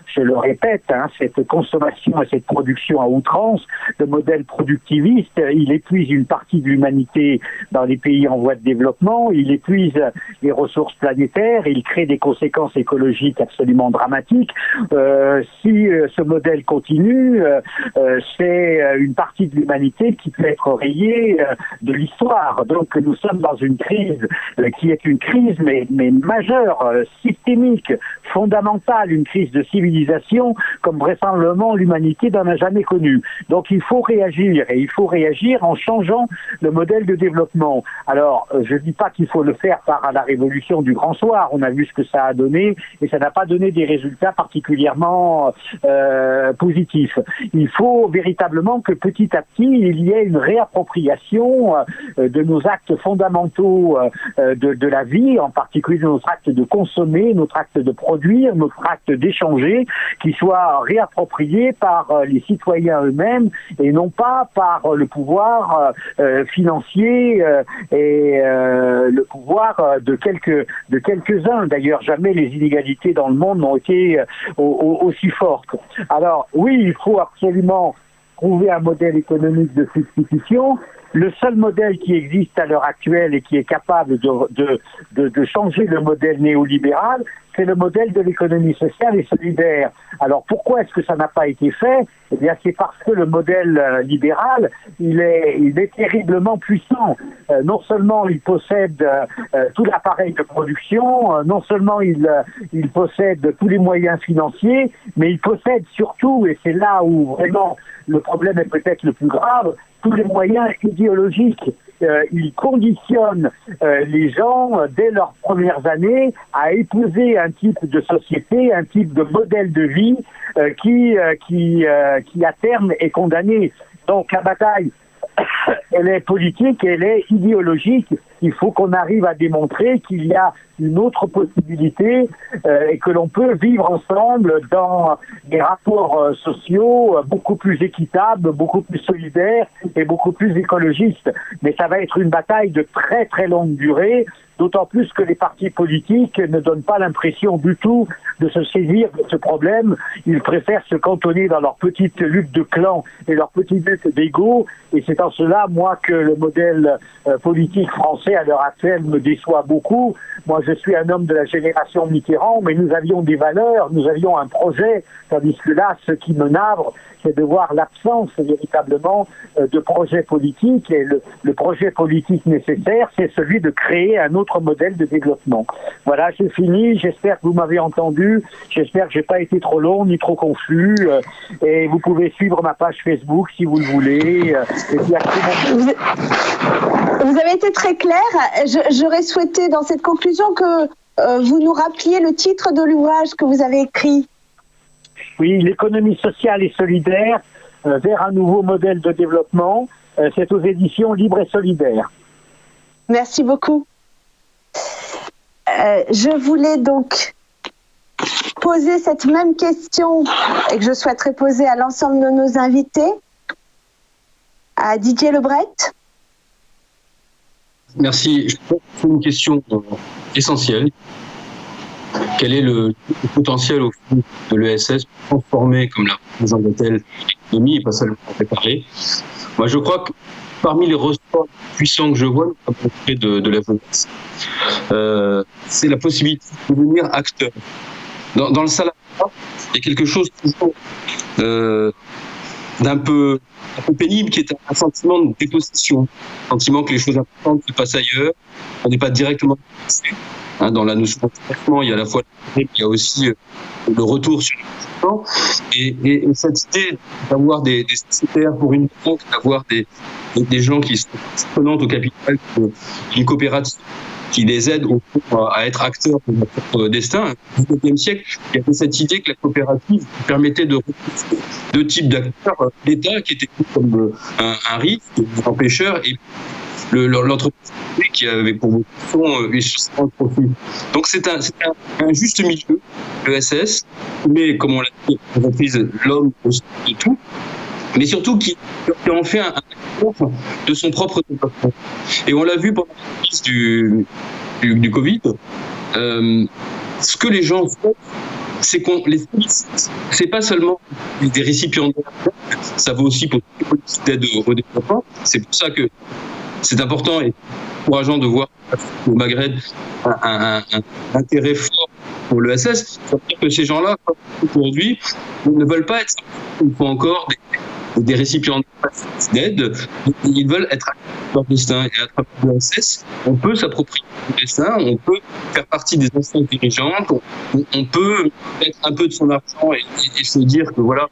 je le répète, hein, cette consommation et cette production à outrance, le modèle productiviste, il épuise une partie de l'humanité dans les pays en voie de développement, il épuise les ressources planétaires, il crée des conséquences écologiques absolument dramatiques. Si ce modèle continue, c'est une partie de l'humanité qui peut être rayée de l'histoire. Donc nous sommes dans une crise qui est une crise mais majeure, systémique, fondamentale, une crise de civilisation comme vraisemblablement l'humanité n'en a jamais connu. Donc il faut réagir, et il faut réagir en changeant le modèle de développement. Alors je ne dis pas qu'il faut le faire par la révolution du grand soir, on a vu ce que ça a donné et ça n'a pas donné des résultats particulièrement positifs. Il faut véritablement que petit à petit il y ait une réappropriation de nos actes fondamentaux de la vie, en particulier notre acte de consommer, notre acte de produire, notre acte d'échanger, qui soit réapproprié par les citoyens eux-mêmes et non pas par le pouvoir financier et le pouvoir de quelques-uns. D'ailleurs, jamais les inégalités dans le monde n'ont été aussi fortes. Alors oui, il faut absolument trouver un modèle économique de substitution. Le seul modèle qui existe à l'heure actuelle et qui est capable de changer le modèle néolibéral, c'est le modèle de l'économie sociale et solidaire. Alors pourquoi est-ce que ça n'a pas été fait? Eh bien c'est parce que le modèle libéral, il est terriblement puissant. Non seulement il possède tout l'appareil de production, non seulement il possède tous les moyens financiers, mais il possède surtout, et c'est là où vraiment le problème est peut-être le plus grave, tous les moyens idéologiques. Il conditionne les gens dès leurs premières années à épouser un type de société, un type de modèle de vie qui à terme est condamné. Donc la bataille, elle est politique, elle est idéologique. Il faut qu'on arrive à démontrer qu'il y a une autre possibilité et que l'on peut vivre ensemble dans des rapports sociaux beaucoup plus équitables, beaucoup plus solidaires et beaucoup plus écologistes. Mais ça va être une bataille de très très longue durée, d'autant plus que les partis politiques ne donnent pas l'impression du tout de se saisir de ce problème. Ils préfèrent se cantonner dans leur petite lutte de clan et leur petite lutte d'ego. Et c'est en cela, moi, que le modèle politique français à l'heure actuelle me déçoit beaucoup. Moi, je suis un homme de la génération Mitterrand, mais nous avions des valeurs, nous avions un projet, tandis que là, ce qui me navre, c'est de voir l'absence véritablement de projet politique. Et le projet politique nécessaire, c'est celui de créer un autre modèle de développement. Voilà, j'ai fini. J'espère que vous m'avez entendu. J'espère que j'ai pas été trop long ni trop confus. Et vous pouvez suivre ma page Facebook si vous le voulez. Et puis, vous avez été très clair. J'aurais souhaité, dans cette conclusion, que vous nous rappeliez le titre de l'ouvrage que vous avez écrit. Oui, l'économie sociale et solidaire vers un nouveau modèle de développement. C'est aux éditions Libre et Solidaire. Merci beaucoup. Je voulais donc poser cette même question et que je souhaiterais poser à l'ensemble de nos invités. À Didier Lebret. Merci. Je pense que c'est une question essentielle. Quel est le potentiel au fond de l'ESS pour transformer, comme l'a président Gattel, l'économie et pas seulement préparer. Moi, je crois que parmi les ressorts puissants que je vois, auprès de la jeunesse, c'est la possibilité de devenir acteur. Dans le salariat, il y a quelque chose toujours d'un peu pénible, qui est un sentiment de dépossession, un sentiment que les choses importantes se passent ailleurs, on n'est pas directement passé. Dans la notion de traitement, il y a à la fois il y a aussi le retour sur le temps, et cette idée d'avoir des sociétaires pour une banque, d'avoir des gens qui sont prenantes au capital, une coopérative qui les aide au fond à être acteurs de leur propre destin. Au XXe siècle, il y avait cette idée que la coopérative permettait de retrouver deux types d'acteurs. L'État, qui était comme un risque, un empêcheur, et l'entreprise qui avait pour vocation essentiellement le profit. Donc c'est un juste milieu, l'ESS, mais comme on l'a dit, l'entreprise, l'homme de tout, mais surtout qui en fait un acteur de son propre développement. Et on l'a vu pendant la crise du Covid, ce que les gens font, c'est c'est pas seulement des récipiendaires, ça vaut aussi pour les politiques d'aide au développement. C'est pour ça que c'est important et encourageant de voir au Maghreb un intérêt fort pour l'ESS. Ça veut dire que ces gens-là, aujourd'hui, ne veulent pas être une fois encore des récipiendaires d'aide, ils veulent être acteurs de leur destin. Et à travers l'ESS, on peut s'approprier le destin, on peut faire partie des instances dirigeantes, on peut mettre un peu de son argent et se dire que voilà,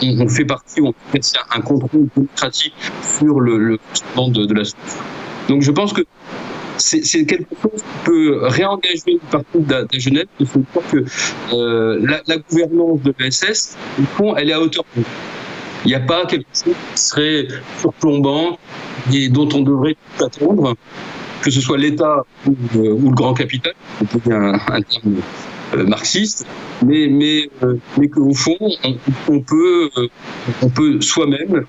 on fait partie, on fait un contrôle démocratique sur le fonctionnement de la société. Donc je pense que c'est quelque chose qui peut réengager une partie de la jeunesse, de se dire que la gouvernance de l'ESS, au fond, elle est à hauteur d'eux. Il n'y a pas quelque chose qui serait surplombant et dont on devrait tout attendre, que ce soit l'État ou le grand capital, c'est un terme marxiste, mais qu'au fond, on peut soi-même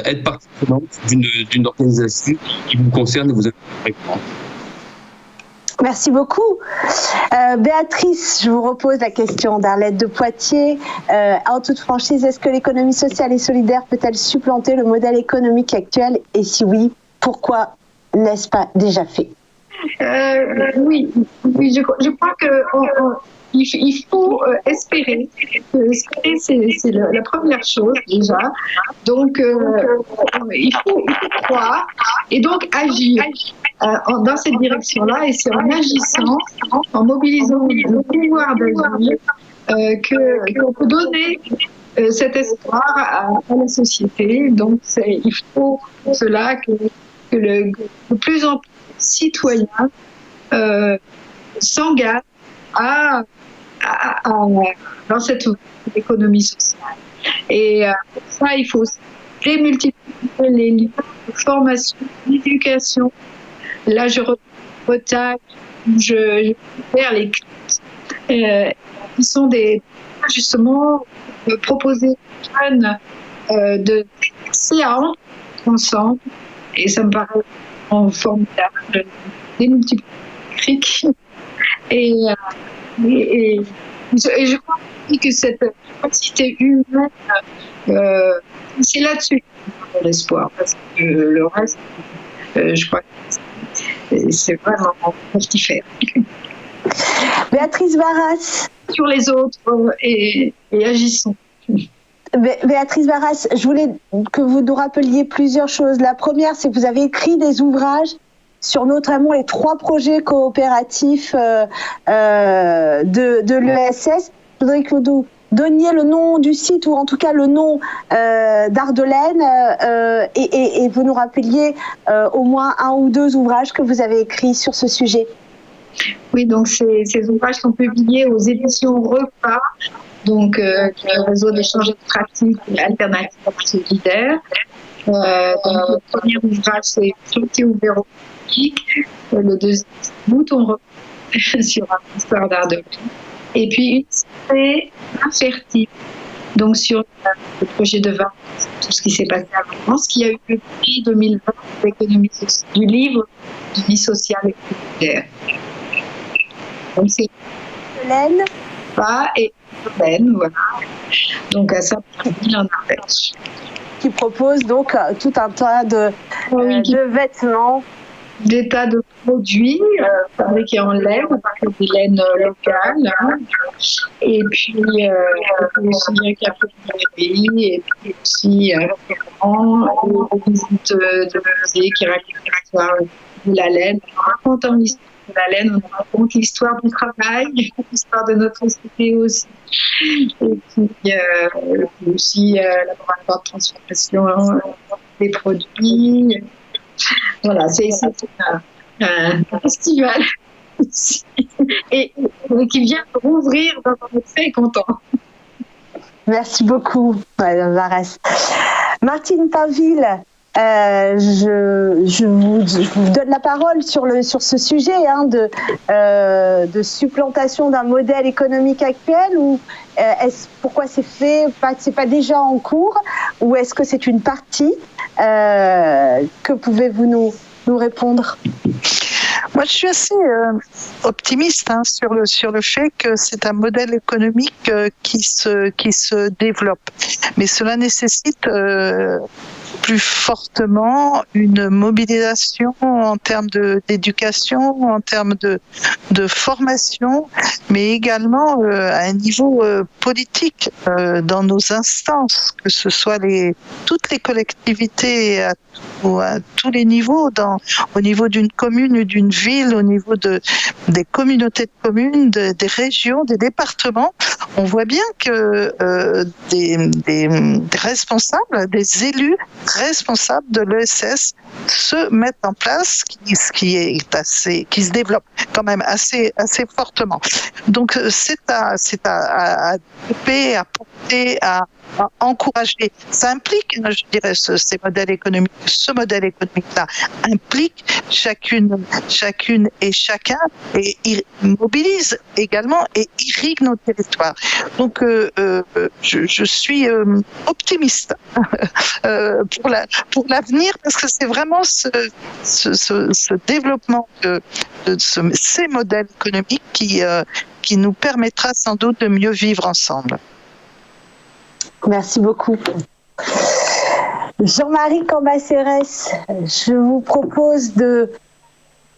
être partie prenante d'une organisation qui vous concerne et vous intéresse. Merci beaucoup. Béatrice, je vous repose la question d'Arlette de Poitiers. En toute franchise, est-ce que l'économie sociale et solidaire peut-elle supplanter le modèle économique actuel? Et si oui, pourquoi n'est-ce pas déjà fait? Oui, je crois qu'il faut espérer. Espérer, c'est la première chose déjà. Donc, il faut croire et donc agir dans cette direction-là. Et c'est en agissant, en mobilisant le pouvoir d'agir, qu'on peut donner cet espoir à la société. Donc, il faut pour cela que de plus en plus de citoyens s'engagent dans cette économie sociale. Et pour ça, il faut démultiplier les lieux de formation, d'éducation. Là, je Bretagne, je perds les clics qui sont justement proposer aux jeunes de passer à entrer ensemble, et ça me paraît formidable, démultiplier les clics. Et je crois que cette capacité humaine, c'est là-dessus l'espoir, parce que le reste, je crois que c'est vraiment mortifère. Béatrice Barras. Sur les autres et agissons. Béatrice Barras, je voulais que vous nous rappeliez plusieurs choses. La première, c'est que vous avez écrit des ouvrages sur notamment les 3 projets coopératifs de l'ESS. Je voudrais que vous donniez le nom du site, ou en tout cas le nom d'Ardelaine, et vous nous rappeliez au moins 1 ou 2 ouvrages que vous avez écrits sur ce sujet. Oui, donc ces ouvrages sont publiés aux éditions Repas, donc le réseau d'échange de pratiques alternatives solidaires. Donc, le premier ouvrage, c'est Chantier ouvert au public. Le deuxième, Mouton repas sur l'histoire d'Ardelaine. Et puis, c'est Infertile, donc sur le projet de vin, tout ce qui s'est passé en France, qui a eu le prix 2020 du livre de vie sociale et solidaire. Donc, c'est Hélène et Hélène, voilà. Donc, à Saint-Pierre en Ardèche. Qui propose donc tout un tas de vêtements. Des tas de produits fabriqués en laine, avec des laines locales. Hein. Et puis, aussi un café de pays, et puis aussi un restaurant, une visite de musée qui raconte l'histoire de la laine. En racontant l'histoire de la laine, on raconte l'histoire du travail, l'histoire de notre société aussi. Et puis aussi laboratoire de transformation des produits. Voilà, c'est un festival et qui vient de rouvrir, donc on est très content. Merci beaucoup, Madame Barras. Martine Pinville, je vous donne la parole sur ce sujet de supplantation d'un modèle économique actuel, ou pourquoi c'est fait, c'est pas déjà en cours, ou est-ce que c'est une partie? Que pouvez-vous nous répondre? Moi, je suis assez optimiste sur le fait que c'est un modèle économique qui se développe. Mais cela nécessite plus fortement une mobilisation en termes d'éducation, en termes de formation, mais également à un niveau politique dans nos instances, que ce soit toutes les collectivités à tous les niveaux, au niveau d'une commune, d'une ville, au niveau des communautés de communes, des régions, des départements. On voit bien que des responsables, des élus responsables de l'ESS se mettent en place, qui se développe quand même assez fortement. Donc c'est à développer, à porter, à encourager. Ça implique, je dirais, ce modèle économique-là implique chacune et chacun, et il mobilise également et irrigue nos territoires. Donc je suis optimiste pour l'avenir, parce que c'est vraiment ce développement de ces modèles économiques qui nous permettra sans doute de mieux vivre ensemble. Merci beaucoup. Jean-Marie Cambacérès, je vous propose de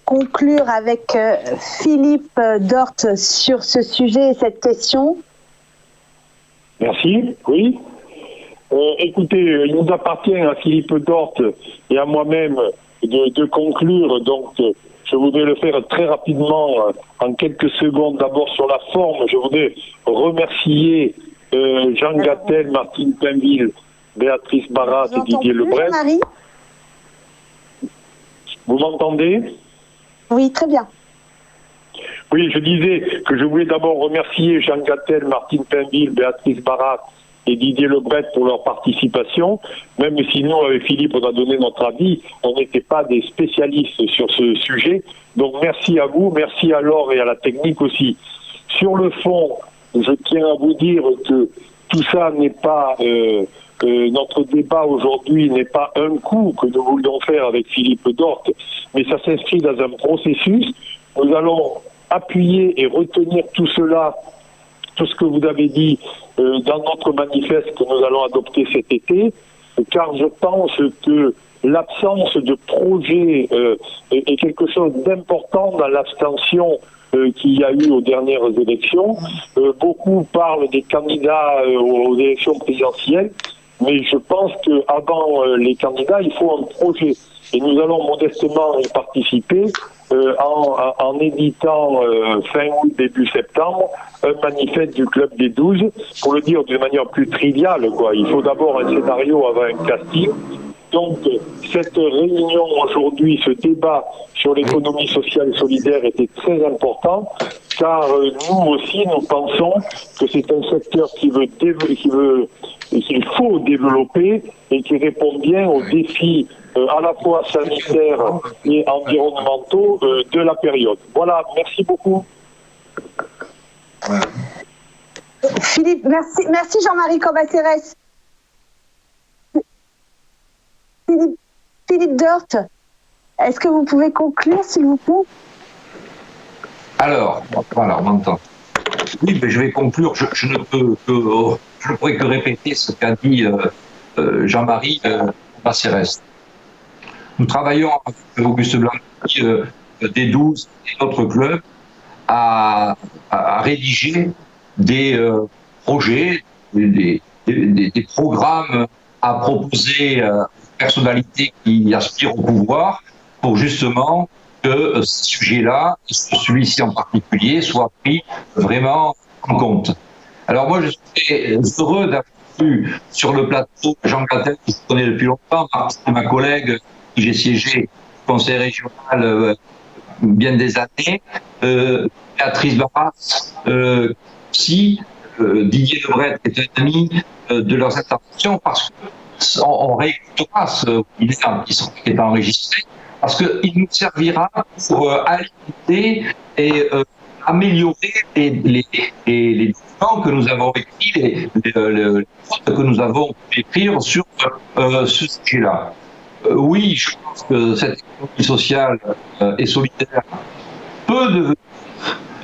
conclure avec Philippe Dort sur ce sujet et cette question. Merci, oui. Écoutez, il nous appartient à Philippe Dort et à moi-même de conclure, donc je voudrais le faire très rapidement, en quelques secondes. D'abord sur la forme, je voudrais remercier Jean Gattel, Martine Pinville, Béatrice Barat et Didier Lebret. Jean-Marie ? Vous m'entendez ? Oui, très bien. Oui, je disais que je voulais d'abord remercier Jean Gattel, Martine Pinville, Béatrice Barat et Didier Lebret pour leur participation. Même si nous, avec Philippe, on a donné notre avis, on n'était pas des spécialistes sur ce sujet. Donc merci à vous, merci à Laure et à la technique aussi. Sur le fond, je tiens à vous dire que tout ça n'est pas... notre débat aujourd'hui n'est pas un coup que nous voulions faire avec Philippe Dorte, mais ça s'inscrit dans un processus. Nous allons appuyer et retenir tout cela, tout ce que vous avez dit dans notre manifeste que nous allons adopter cet été, car je pense que l'absence de projet est quelque chose d'important dans l'abstention qu'il y a eu aux dernières élections. Beaucoup parlent des candidats aux élections présidentielles, mais je pense qu'avant les candidats, il faut un projet. Et nous allons modestement y participer en éditant fin août, début septembre, un manifeste du Club des 12, pour le dire d'une manière plus triviale, quoi. Il faut d'abord un scénario avant un casting. Donc, cette réunion aujourd'hui, ce débat sur l'économie sociale et solidaire était très important, car nous aussi, nous pensons que c'est un secteur qu'il faut développer et qui répond bien aux défis à la fois sanitaires et environnementaux de la période. Voilà, merci beaucoup. Philippe, merci Jean-Marie Cambacérès. Philippe Dorte, est-ce que vous pouvez conclure, s'il vous plaît ? Alors, voilà, on m'entend. Oui, mais je vais conclure. Je ne pourrais que répéter ce qu'a dit Jean-Marie Cambacérès. Nous travaillons avec Auguste Blanqui des 12 et d'autres clubs à rédiger des projets, des programmes à proposer aux personnalités qui aspirent au pouvoir pour justement que ce sujet-là, celui-ci en particulier, soit pris vraiment en compte. Alors moi, je suis heureux d'avoir vu sur le plateau Jean Gattel, que je connais depuis longtemps, ma collègue, qui j'ai siégé au conseil régional bien des années, Béatrice Barat, aussi, Didier Lebret est un ami de leurs interventions, parce qu'on réécoutera ce webinaire qui est enregistré, parce qu'il nous servira pour alimenter et améliorer les documents que nous avons écrits, les notes que nous avons pu écrire sur ce sujet-là. Oui, je pense que cette économie sociale et solidaire peut devenir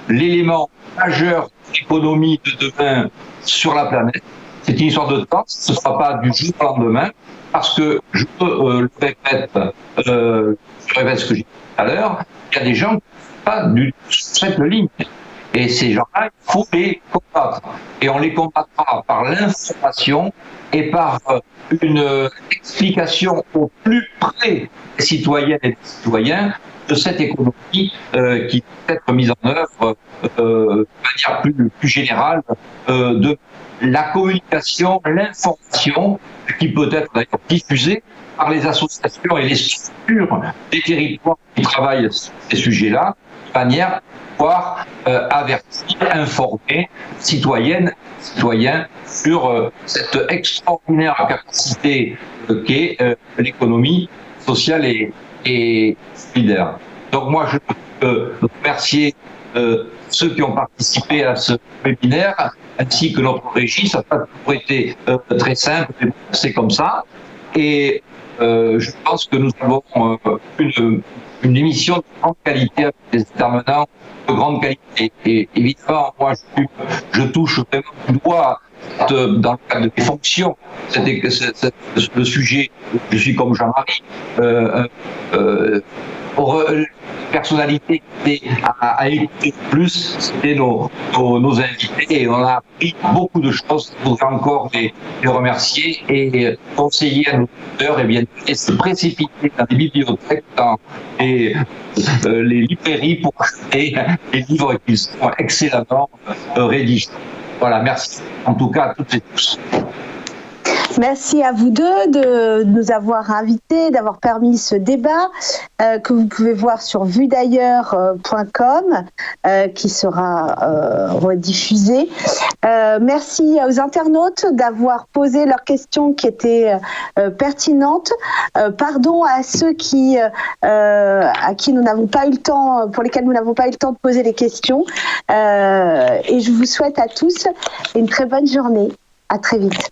l'élément majeur de l'économie de demain sur la planète. C'est une histoire de temps, ce ne sera pas du jour au lendemain, parce que je répète ce que j'ai dit tout à l'heure, il y a des gens qui ne sont pas du tout sur cette ligne. Et ces gens-là, il faut les combattre. Et on les combattra par l'information et par une explication au plus près des citoyennes et des citoyens de cette économie qui peut être mise en œuvre de manière plus générale, de la communication, l'information, qui peut être d'ailleurs diffusée par les associations et les structures des territoires qui travaillent sur ces sujets-là, de manière à pouvoir avertir, informer citoyennes, citoyens sur cette extraordinaire capacité qu'est l'économie sociale et solidaire. Donc moi, je veux remercier ceux qui ont participé à ce webinaire, ainsi que notre régie. Ça n'a pas toujours été très simple, mais c'est comme ça. Et je pense que nous avons une émission de grande qualité avec des intervenants de grande qualité. Et évidemment, moi, je touche vraiment du doigt dans le cadre de mes fonctions. Le sujet, je suis comme Jean-Marie, personnalité à écouter plus, c'était nos invités, et on a appris beaucoup de choses. Je voudrais encore les remercier et conseiller à nos auditeurs de se précipiter dans les bibliothèques, dans les librairies pour acheter les livres qui sont excellemment rédigés. Voilà, merci en tout cas à toutes et tous. Merci à vous deux de nous avoir invités, d'avoir permis ce débat que vous pouvez voir sur vuedailleurs.com qui sera rediffusé. Merci aux internautes d'avoir posé leurs questions qui étaient pertinentes. Pardon à ceux à qui nous n'avons pas eu le temps, pour lesquels nous n'avons pas eu le temps de poser les questions. Et je vous souhaite à tous une très bonne journée. À très vite.